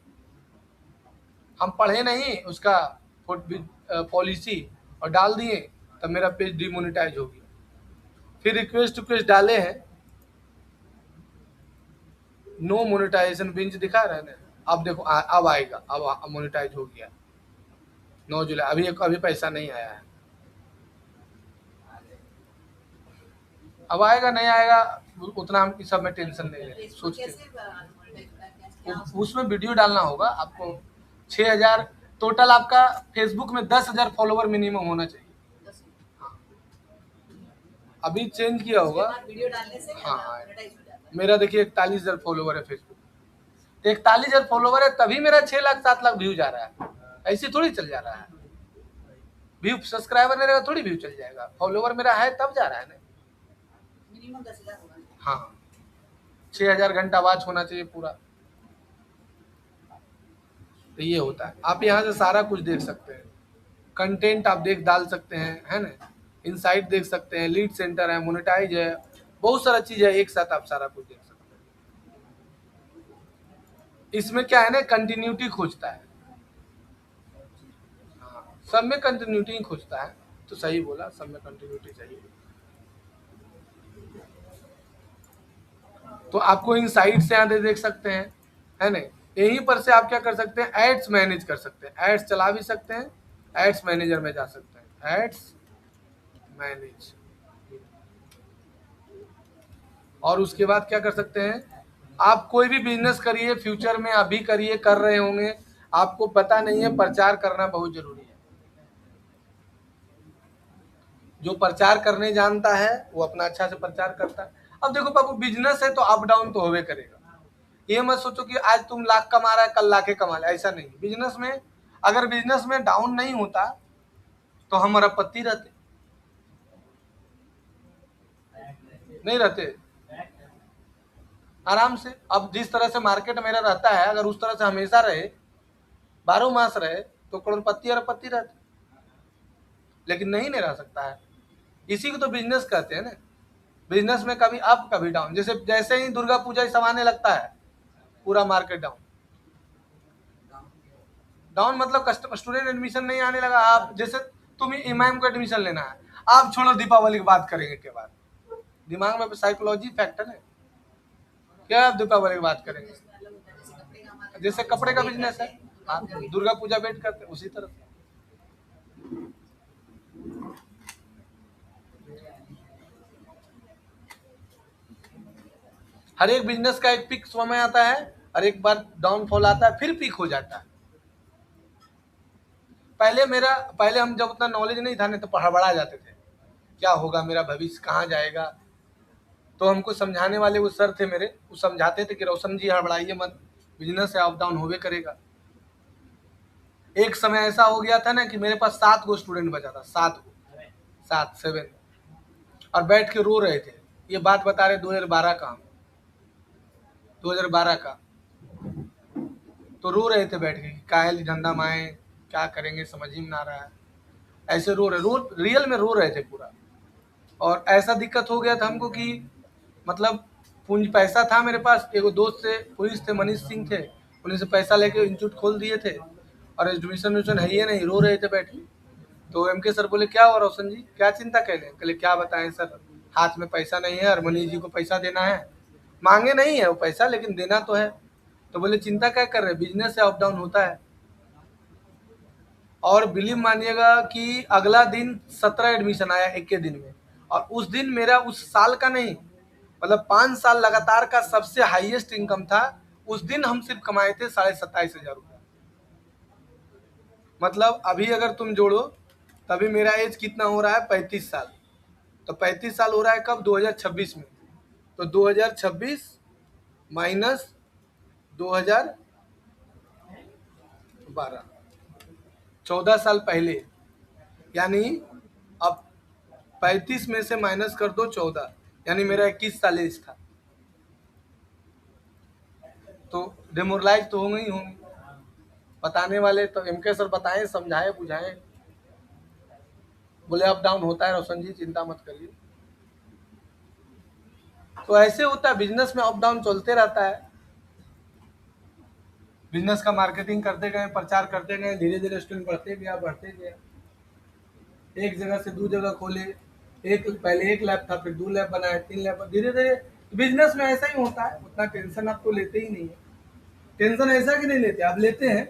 [SPEAKER 1] हम पढ़े नहीं उसका पॉलिसी और डाल दिए, तब मेरा पेज डिमोनेटाइज हो गया। फिर रिक्वेस्ट डाले हैं, नो मोनेटाइजेशन बिंच दिखा रहा है ना, अब देखो अब आएगा, अब मोनेटाइज हो गया 9 जुलाई, अभी पैसा नहीं आया है, अब आएगा नहीं आएगा उतना हम सब में टेंशन नहीं है। सोच के उसमें वीडियो डालना होगा आपको, 6000 टोटल, आपका फेसबुक में 10,000 फॉलोवर मिनिमम होना चाहिए। अभी चेंज किया होगा वीडियो डालने से। हाँ मेरा देखिए 41,000 फॉलोवर है फेसबुक, तो 41,000 फॉलोवर है तभी मेरा 6 लाख 7 लाख व्यू जा रहा है, ऐसे थोड़ी चल जा रहा है। व्यू सब्सक्राइबर नहीं रहेगा थोड़ी व्यू चल जाएगा, फॉलोवर मेरा है तब जा रहा है ना, मिनिमम 10,000 होगा। हाँ 6,000 घंटा वॉच होना चाहिए पूरा, तो ये होता है। आप यहाँ से सारा कुछ देख सकते हैं, कंटेंट आप डाल सकते हैं, है ना, इनसाइट देख सकते हैं, लीड सेंटर है, मोनेटाइज है, बहुत सारा चीज है, एक साथ आप सारा कुछ देख सकते हैं। इसमें क्या है ना, कंटिन्यूटी खोजता है, हाँ सब में कंटिन्यूटी खोजता है, तो सही बोला, सब में कंटिन्यूटी चाहिए। तो आपको इनसाइट से यहाँ देख सकते हैं, है ना, यहीं पर से आप क्या कर सकते हैं, एड्स मैनेज कर सकते हैं, एड्स चला भी सकते हैं, एड्स मैनेजर में जा सकते हैं, एड्स मैनेज, और उसके बाद क्या कर सकते हैं, आप कोई भी बिजनेस करिए, फ्यूचर में अभी करिए, कर रहे होंगे, आपको पता नहीं है, प्रचार करना बहुत जरूरी है। जो प्रचार करने जानता है वो अपना अच्छा से प्रचार करता है। अब देखो बाबू, बिजनेस है तो अप डाउन तो होवे करेगा, ये मत सोचो कि आज तुम लाख कमा रहा है कल लाखे कमा ले, ऐसा नहीं। बिजनेस में अगर बिजनेस में डाउन नहीं होता तो हम अरबपति रहते, नहीं रहते, आराम से। अब जिस तरह से मार्केट मेरा रहता है, अगर उस तरह से हमेशा रहे, 12 मास रहे, तो करोड़पति अरबपति रहते, लेकिन नहीं रह सकता है। इसी को तो बिजनेस कहते हैं ना, बिजनेस में कभी अप कभी डाउन, जैसे जैसे ही दुर्गा पूजा सब आने लगता है पूरा मार्केट डाउन, डाउन मतलब कस्टमर स्टूडेंट एडमिशन नहीं आने लगा। आप जैसे तुम्हें इमाम को एडमिशन लेना है, आप छोड़ो, दीपावली की बात करेंगे के बाद, दिमाग में साइकोलॉजी फैक्टर है, क्या आप दीपावली की बात करेंगे, जैसे कपड़े का बिजनेस है, आप दुर्गा पूजा वेट करते हैं, उसी तरह से। हर एक बिजनेस का एक पीक समय आता है और एक बार डाउनफॉल आता है, फिर पीक हो जाता है। पहले हम जब उतना नॉलेज नहीं था ना, तो हड़बड़ा जाते थे, क्या होगा मेरा भविष्य, कहाँ जाएगा। तो हमको समझाने वाले वो सर थे मेरे, वो समझाते थे कि रोशन जी हड़बड़ाइए मत, बिजनेस है अप डाउन होवे करेगा। एक समय ऐसा हो गया था ना कि मेरे पास 7 गो स्टूडेंट बचा था, 7 और बैठ के रो रहे थे। ये बात बता रहे 2012 का, 2012 का, तो रो रहे थे बैठ के, काहे धंधा माए, क्या करेंगे समझ ही में ना रहा है, ऐसे रियल में रो रहे थे पूरा। और ऐसा दिक्कत हो गया था हमको कि मतलब पूंजी पैसा था मेरे पास, एगो दोस्त से पुलिस थे, मनीष सिंह थे, उन्हीं से पैसा लेके इंस्टीट्यूट खोल दिए थे, और एडमिशन है ही नहीं, रो रहे थे बैठ के। तो एम के सर बोले क्या हुआ रोशन जी, क्या चिंता कैले, कहले क्या बताएं सर, हाथ में पैसा नहीं है और मनीष जी को पैसा देना है, मांगे नहीं है वो पैसा लेकिन देना तो है। तो बोले चिंता क्या कर रहे, बिजनेस से अप डाउन होता है। और बिलीव मानिएगा कि अगला दिन 17 एडमिशन आया एक के दिन में, और उस दिन मेरा उस साल का नहीं, मतलब 5 साल लगातार का सबसे हाईएस्ट इनकम था। उस दिन हम सिर्फ कमाए थे 27,500 रुपये। मतलब अभी अगर तुम जोड़ो, तभी मेरा एज कितना हो रहा है, 35 साल। तो 35 साल हो रहा है कब, 2026 में। तो 2026 माइनस 2012, 14 साल पहले, यानी अब 35 में से माइनस कर दो 14, यानी मेरा 21 साल एज था। तो डिमोरलाइज तो होंगे ही होंगे। बताने वाले तो एमके सर बताएं, समझाएं, बुझाएं, बोले अप डाउन होता है रोशन जी, चिंता मत करिए। तो ऐसे होता है, बिजनेस में अप डाउन चलते रहता है। बिजनेस का मार्केटिंग करते गए, प्रचार करते गए, धीरे धीरे स्टूडेंट बढ़ते गया, बढ़ते गया। एक जगह से 2 जगह खोले, पहले 1 लैब था, फिर 2 लैब बनाए, 3 लैब, धीरे धीरे। बिजनेस में ऐसा ही होता है, उतना टेंशन आपको लेते ही नहीं है। टेंशन ऐसा कि नहीं लेते, आप लेते हैं,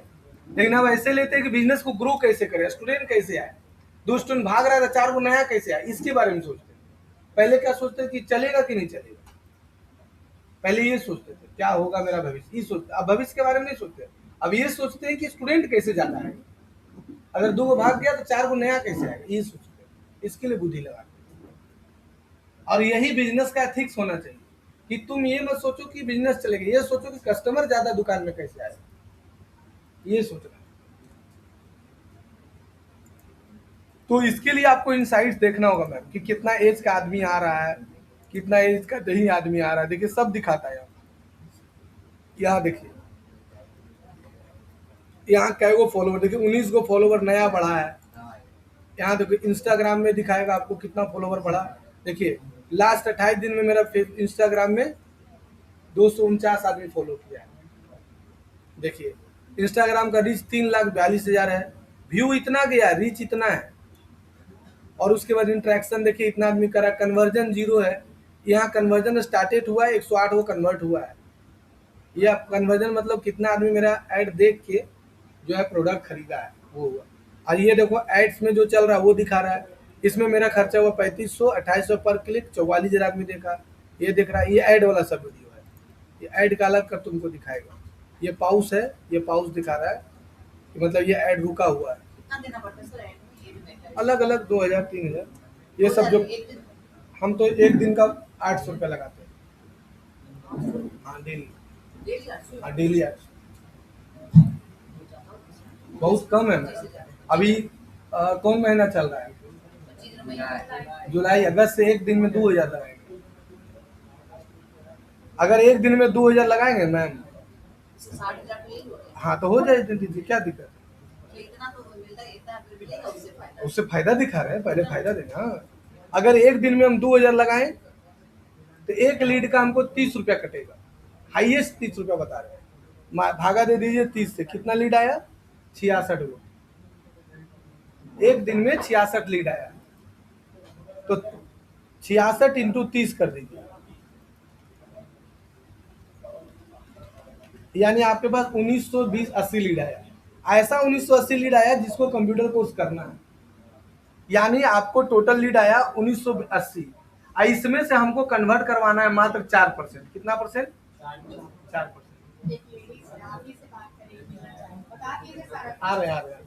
[SPEAKER 1] लेकिन अब ऐसे लेते हैं कि बिजनेस को ग्रो कैसे करें, स्टूडेंट कैसे आए, 2 स्टूडेंट भाग रहा था, 4 को नया कैसे आए, इसके बारे में सोचते हैं। पहले क्या सोचते हैं कि चलेगा कि नहीं चलेगा, पहले ये सोचते थे क्या होगा मेरा भविष्य, ये सोचते। अब भविष्य के बारे में नहीं सोचते, अब ये सोचते हैं कि स्टूडेंट कैसे जाता है, अगर 2 को भाग गया तो 4 को नया कैसे आएगा, ये सोचते हैं, इसके लिए बुद्धि लगाते हैं। और यही बिजनेस का एथिक्स होना चाहिए कि तुम ये मत सोचो कि बिजनेस चलेगा, ये सोचो कि कस्टमर ज्यादा दुकान में कैसे आएगा, ये सोचना। तो इसके लिए आपको इनसाइट्स देखना होगा मैम, कि कितना एज का आदमी आ रहा है, कितना एज का नहीं आदमी आ रहा है। देखिए सब दिखाता है यहाँ देखिए, यहाँ कै गो फॉलोवर, देखिए 19 गो फॉलोवर नया बढ़ा है। यहाँ देखिए इंस्टाग्राम में दिखाएगा आपको कितना फॉलोवर बढ़ा। देखिए लास्ट 28 दिन में मेरा इंस्टाग्राम में 249 आदमी फॉलो किया है। देखिए इंस्टाग्राम का रीच 3,42,000 है, व्यू इतना गया, रीच इतना है, और उसके बाद इंट्रैक्शन देखिए इतना आदमी करा, कन्वर्जन 0 है। यहाँ कन्वर्जन स्टार्टेड हुआ है, 108 वो कन्वर्ट हुआ है। यह कन्वर्जन मतलब कितना आदमी मेरा ऐड देख के जो है प्रोडक्ट खरीदा है वो हुआ। और ये देखो एड्स में जो चल रहा है वो दिखा रहा है, इसमें मेरा खर्चा हुआ 3500, 2800 पर क्लिक, 44,000 आदमी देखा, ये देख रहा है। ये ऐड वाला सब वीडियो है, ये ऐड का अलग कर तुमको दिखाएगा। ये पाउस है, ये पाउस दिखा रहा है कि मतलब ये ऐड रुका हुआ है। अलग अलग 2,000 3,000 ये सब जो, हम तो एक दिन का 800 रुपया लगाते हैं। हाँ डेली, हाँ डेली 800, बहुत कम है। अभी कौन महीना चल रहा है, जुलाई, अगस्त से एक दिन में 2,000 लगाएंगे। अगर एक दिन में 2,000 लगाएंगे मैम, हाँ तो हो जाए दीजिए, क्या दिक्कत है, उससे फायदा दिखा रहे हैं, पहले फायदा देना। अगर एक दिन में हम 2,000 लगाएं तो एक लीड का हमको 30 रुपया कटेगा, हाईएस्ट 30 रुपया बता रहे हैं। भागा दे दीजिए 30 से, कितना लीड आया, 66 गो, एक दिन में 66 लीड आया, तो 66 इंटू 30 कर दीजिए, यानी आपके पास 1920 80 लीड आया। ऐसा 1980 लीड आया जिसको कंप्यूटर कोर्स करना है, यानी आपको टोटल लीड आया 1980, इसमें से हमको कन्वर्ट करवाना है मात्र 4%। कितना परसेंट, 4%। आ रहे हैं।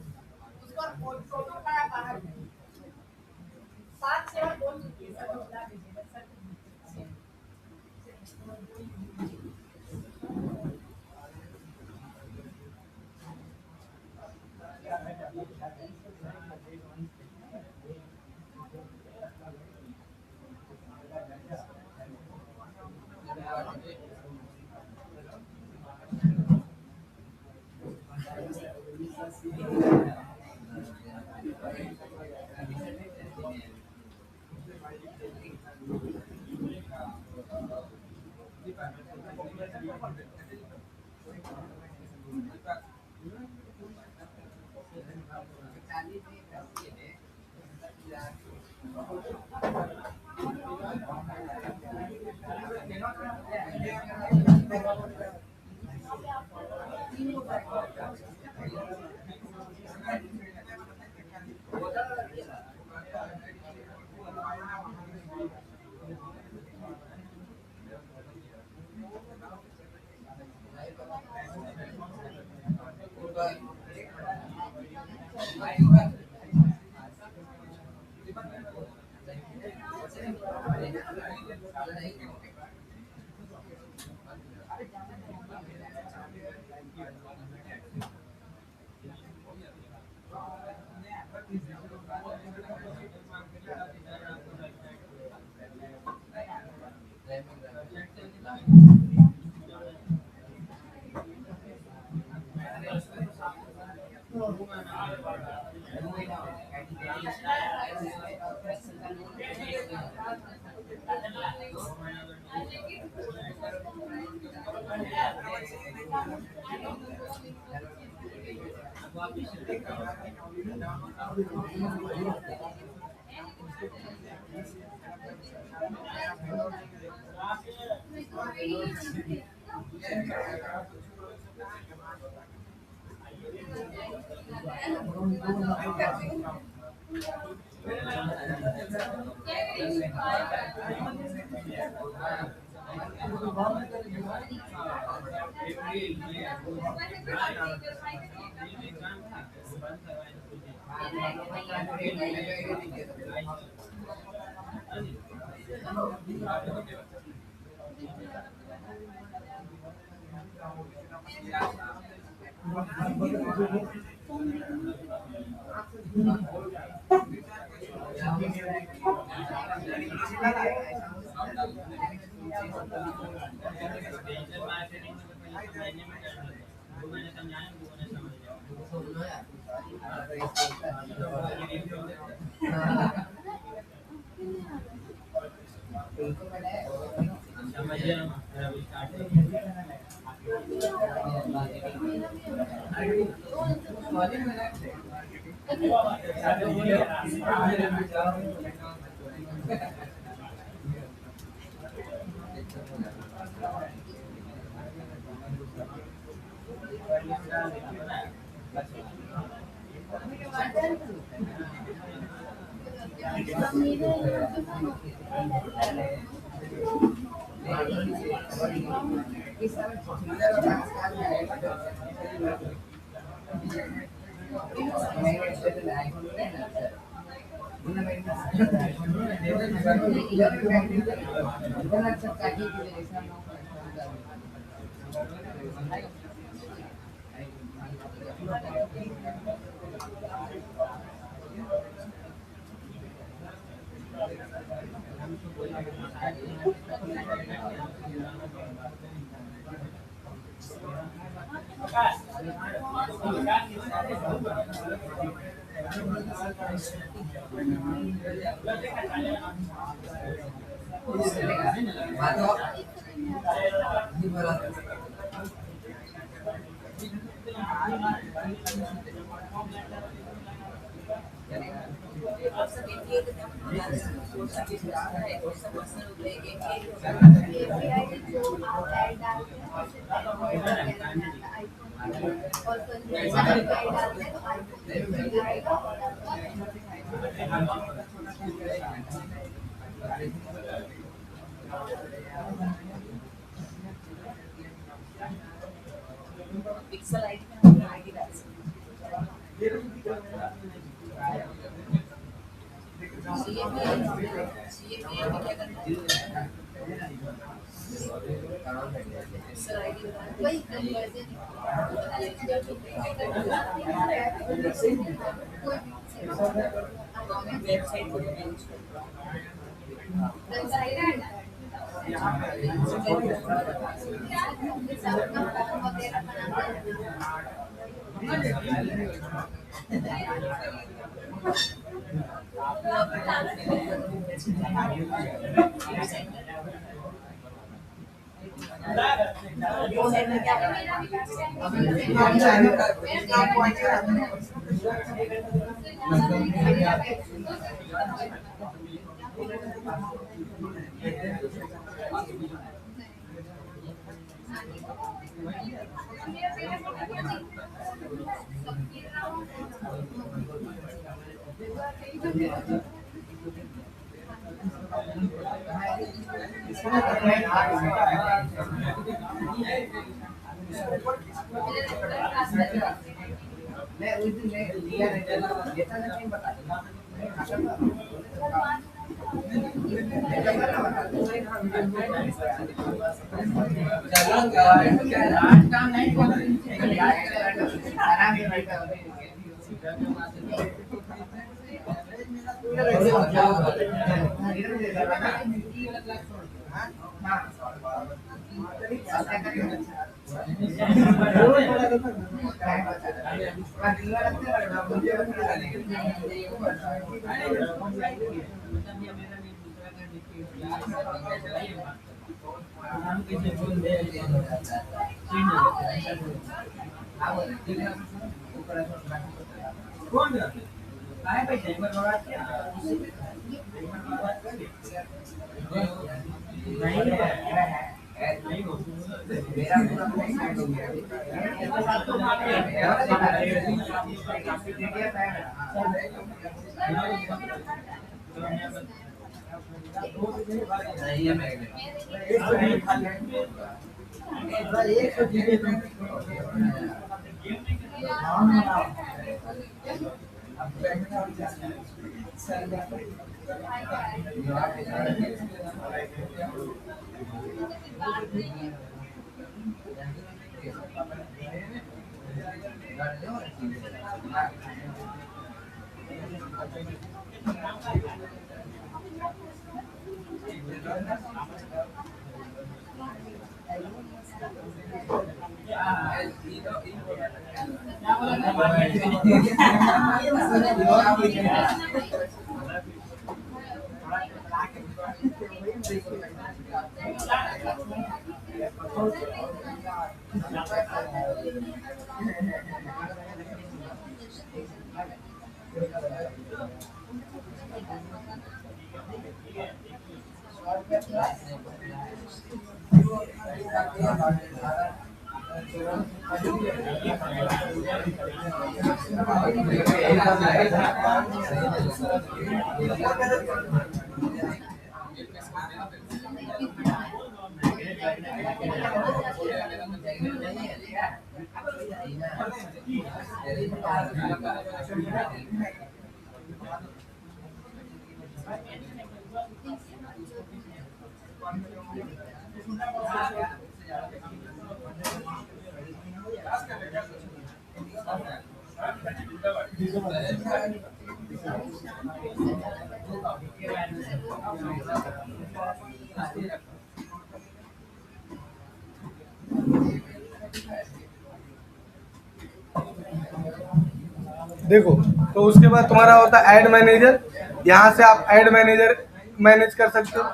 [SPEAKER 1] देखो, तो उसके बाद तुम्हारा होता है ऐड मैनेजर। यहाँ से आप ऐड मैनेजर मैनेज कर सकते हो।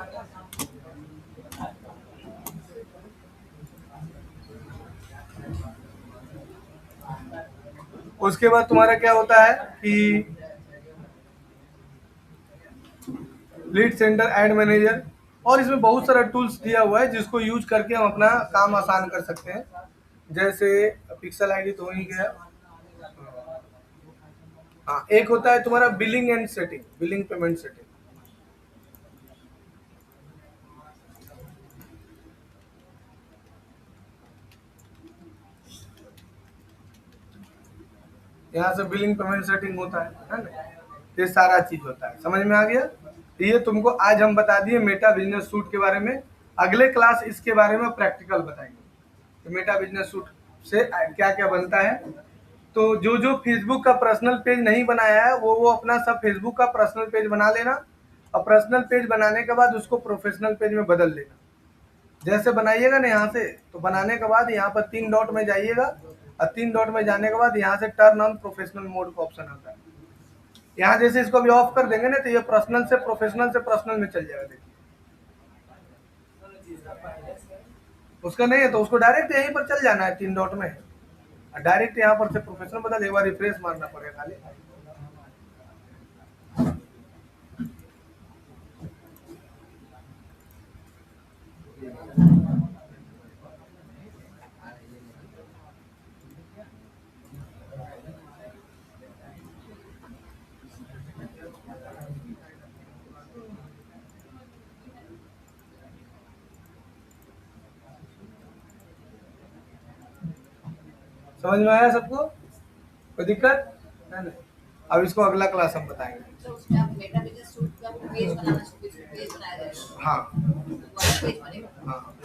[SPEAKER 1] उसके बाद तुम्हारा क्या होता है कि लीड सेंटर ऐड मैनेजर, और इसमें बहुत सारा टूल्स दिया हुआ है जिसको यूज करके हम अपना काम आसान कर सकते हैं। जैसे पिक्सल आईडी तो हो ही गया। हाँ, एक होता है तुम्हारा billing and setting, billing payment setting. यहाँ से बिलिंग पेमेंट सेटिंग होता है ना, ये सारा चीज होता है। समझ में आ गया? तो ये तुमको आज हम बता दिए मेटा बिजनेस सूट के बारे में। अगले क्लास इसके बारे में प्रैक्टिकल बताएंगे तो मेटा बिजनेस सूट से क्या क्या बनता है। तो जो जो फेसबुक का पर्सनल पेज नहीं बनाया है वो अपना सब फेसबुक का पर्सनल पेज बना लेना, और पर्सनल पेज बनाने के बाद उसको प्रोफेशनल पेज में बदल लेना। जैसे बनाइएगा ना यहाँ से, तो बनाने के बाद यहाँ पर 3 डॉट में जाइएगा, और 3 डॉट में जाने के बाद यहाँ से टर्न ऑन प्रोफेशनल मोड का ऑप्शन आता है। यहाँ जैसे इसको भी ऑफ कर देंगे ना तो ये पर्सनल से पर्सनल में चल जाएगा। देखिए उसका नहीं है तो उसको डायरेक्ट यहीं पर चल जाना है 3 डॉट में, डायरेक्ट यहाँ पर से प्रोफेशनल बदल, एक बार रिफ्रेश मारना पड़ेगा खाली। समझ में आया सबको? कोई दिक्कत है ना? अब इसको अगला क्लास हम बताएंगे।
[SPEAKER 2] तो उसमें आप मेटा बिजनेस सूट का पेज बनाना, पेज बनाया जाएगा।
[SPEAKER 1] हाँ
[SPEAKER 2] पेज बनेगा।
[SPEAKER 1] हाँ।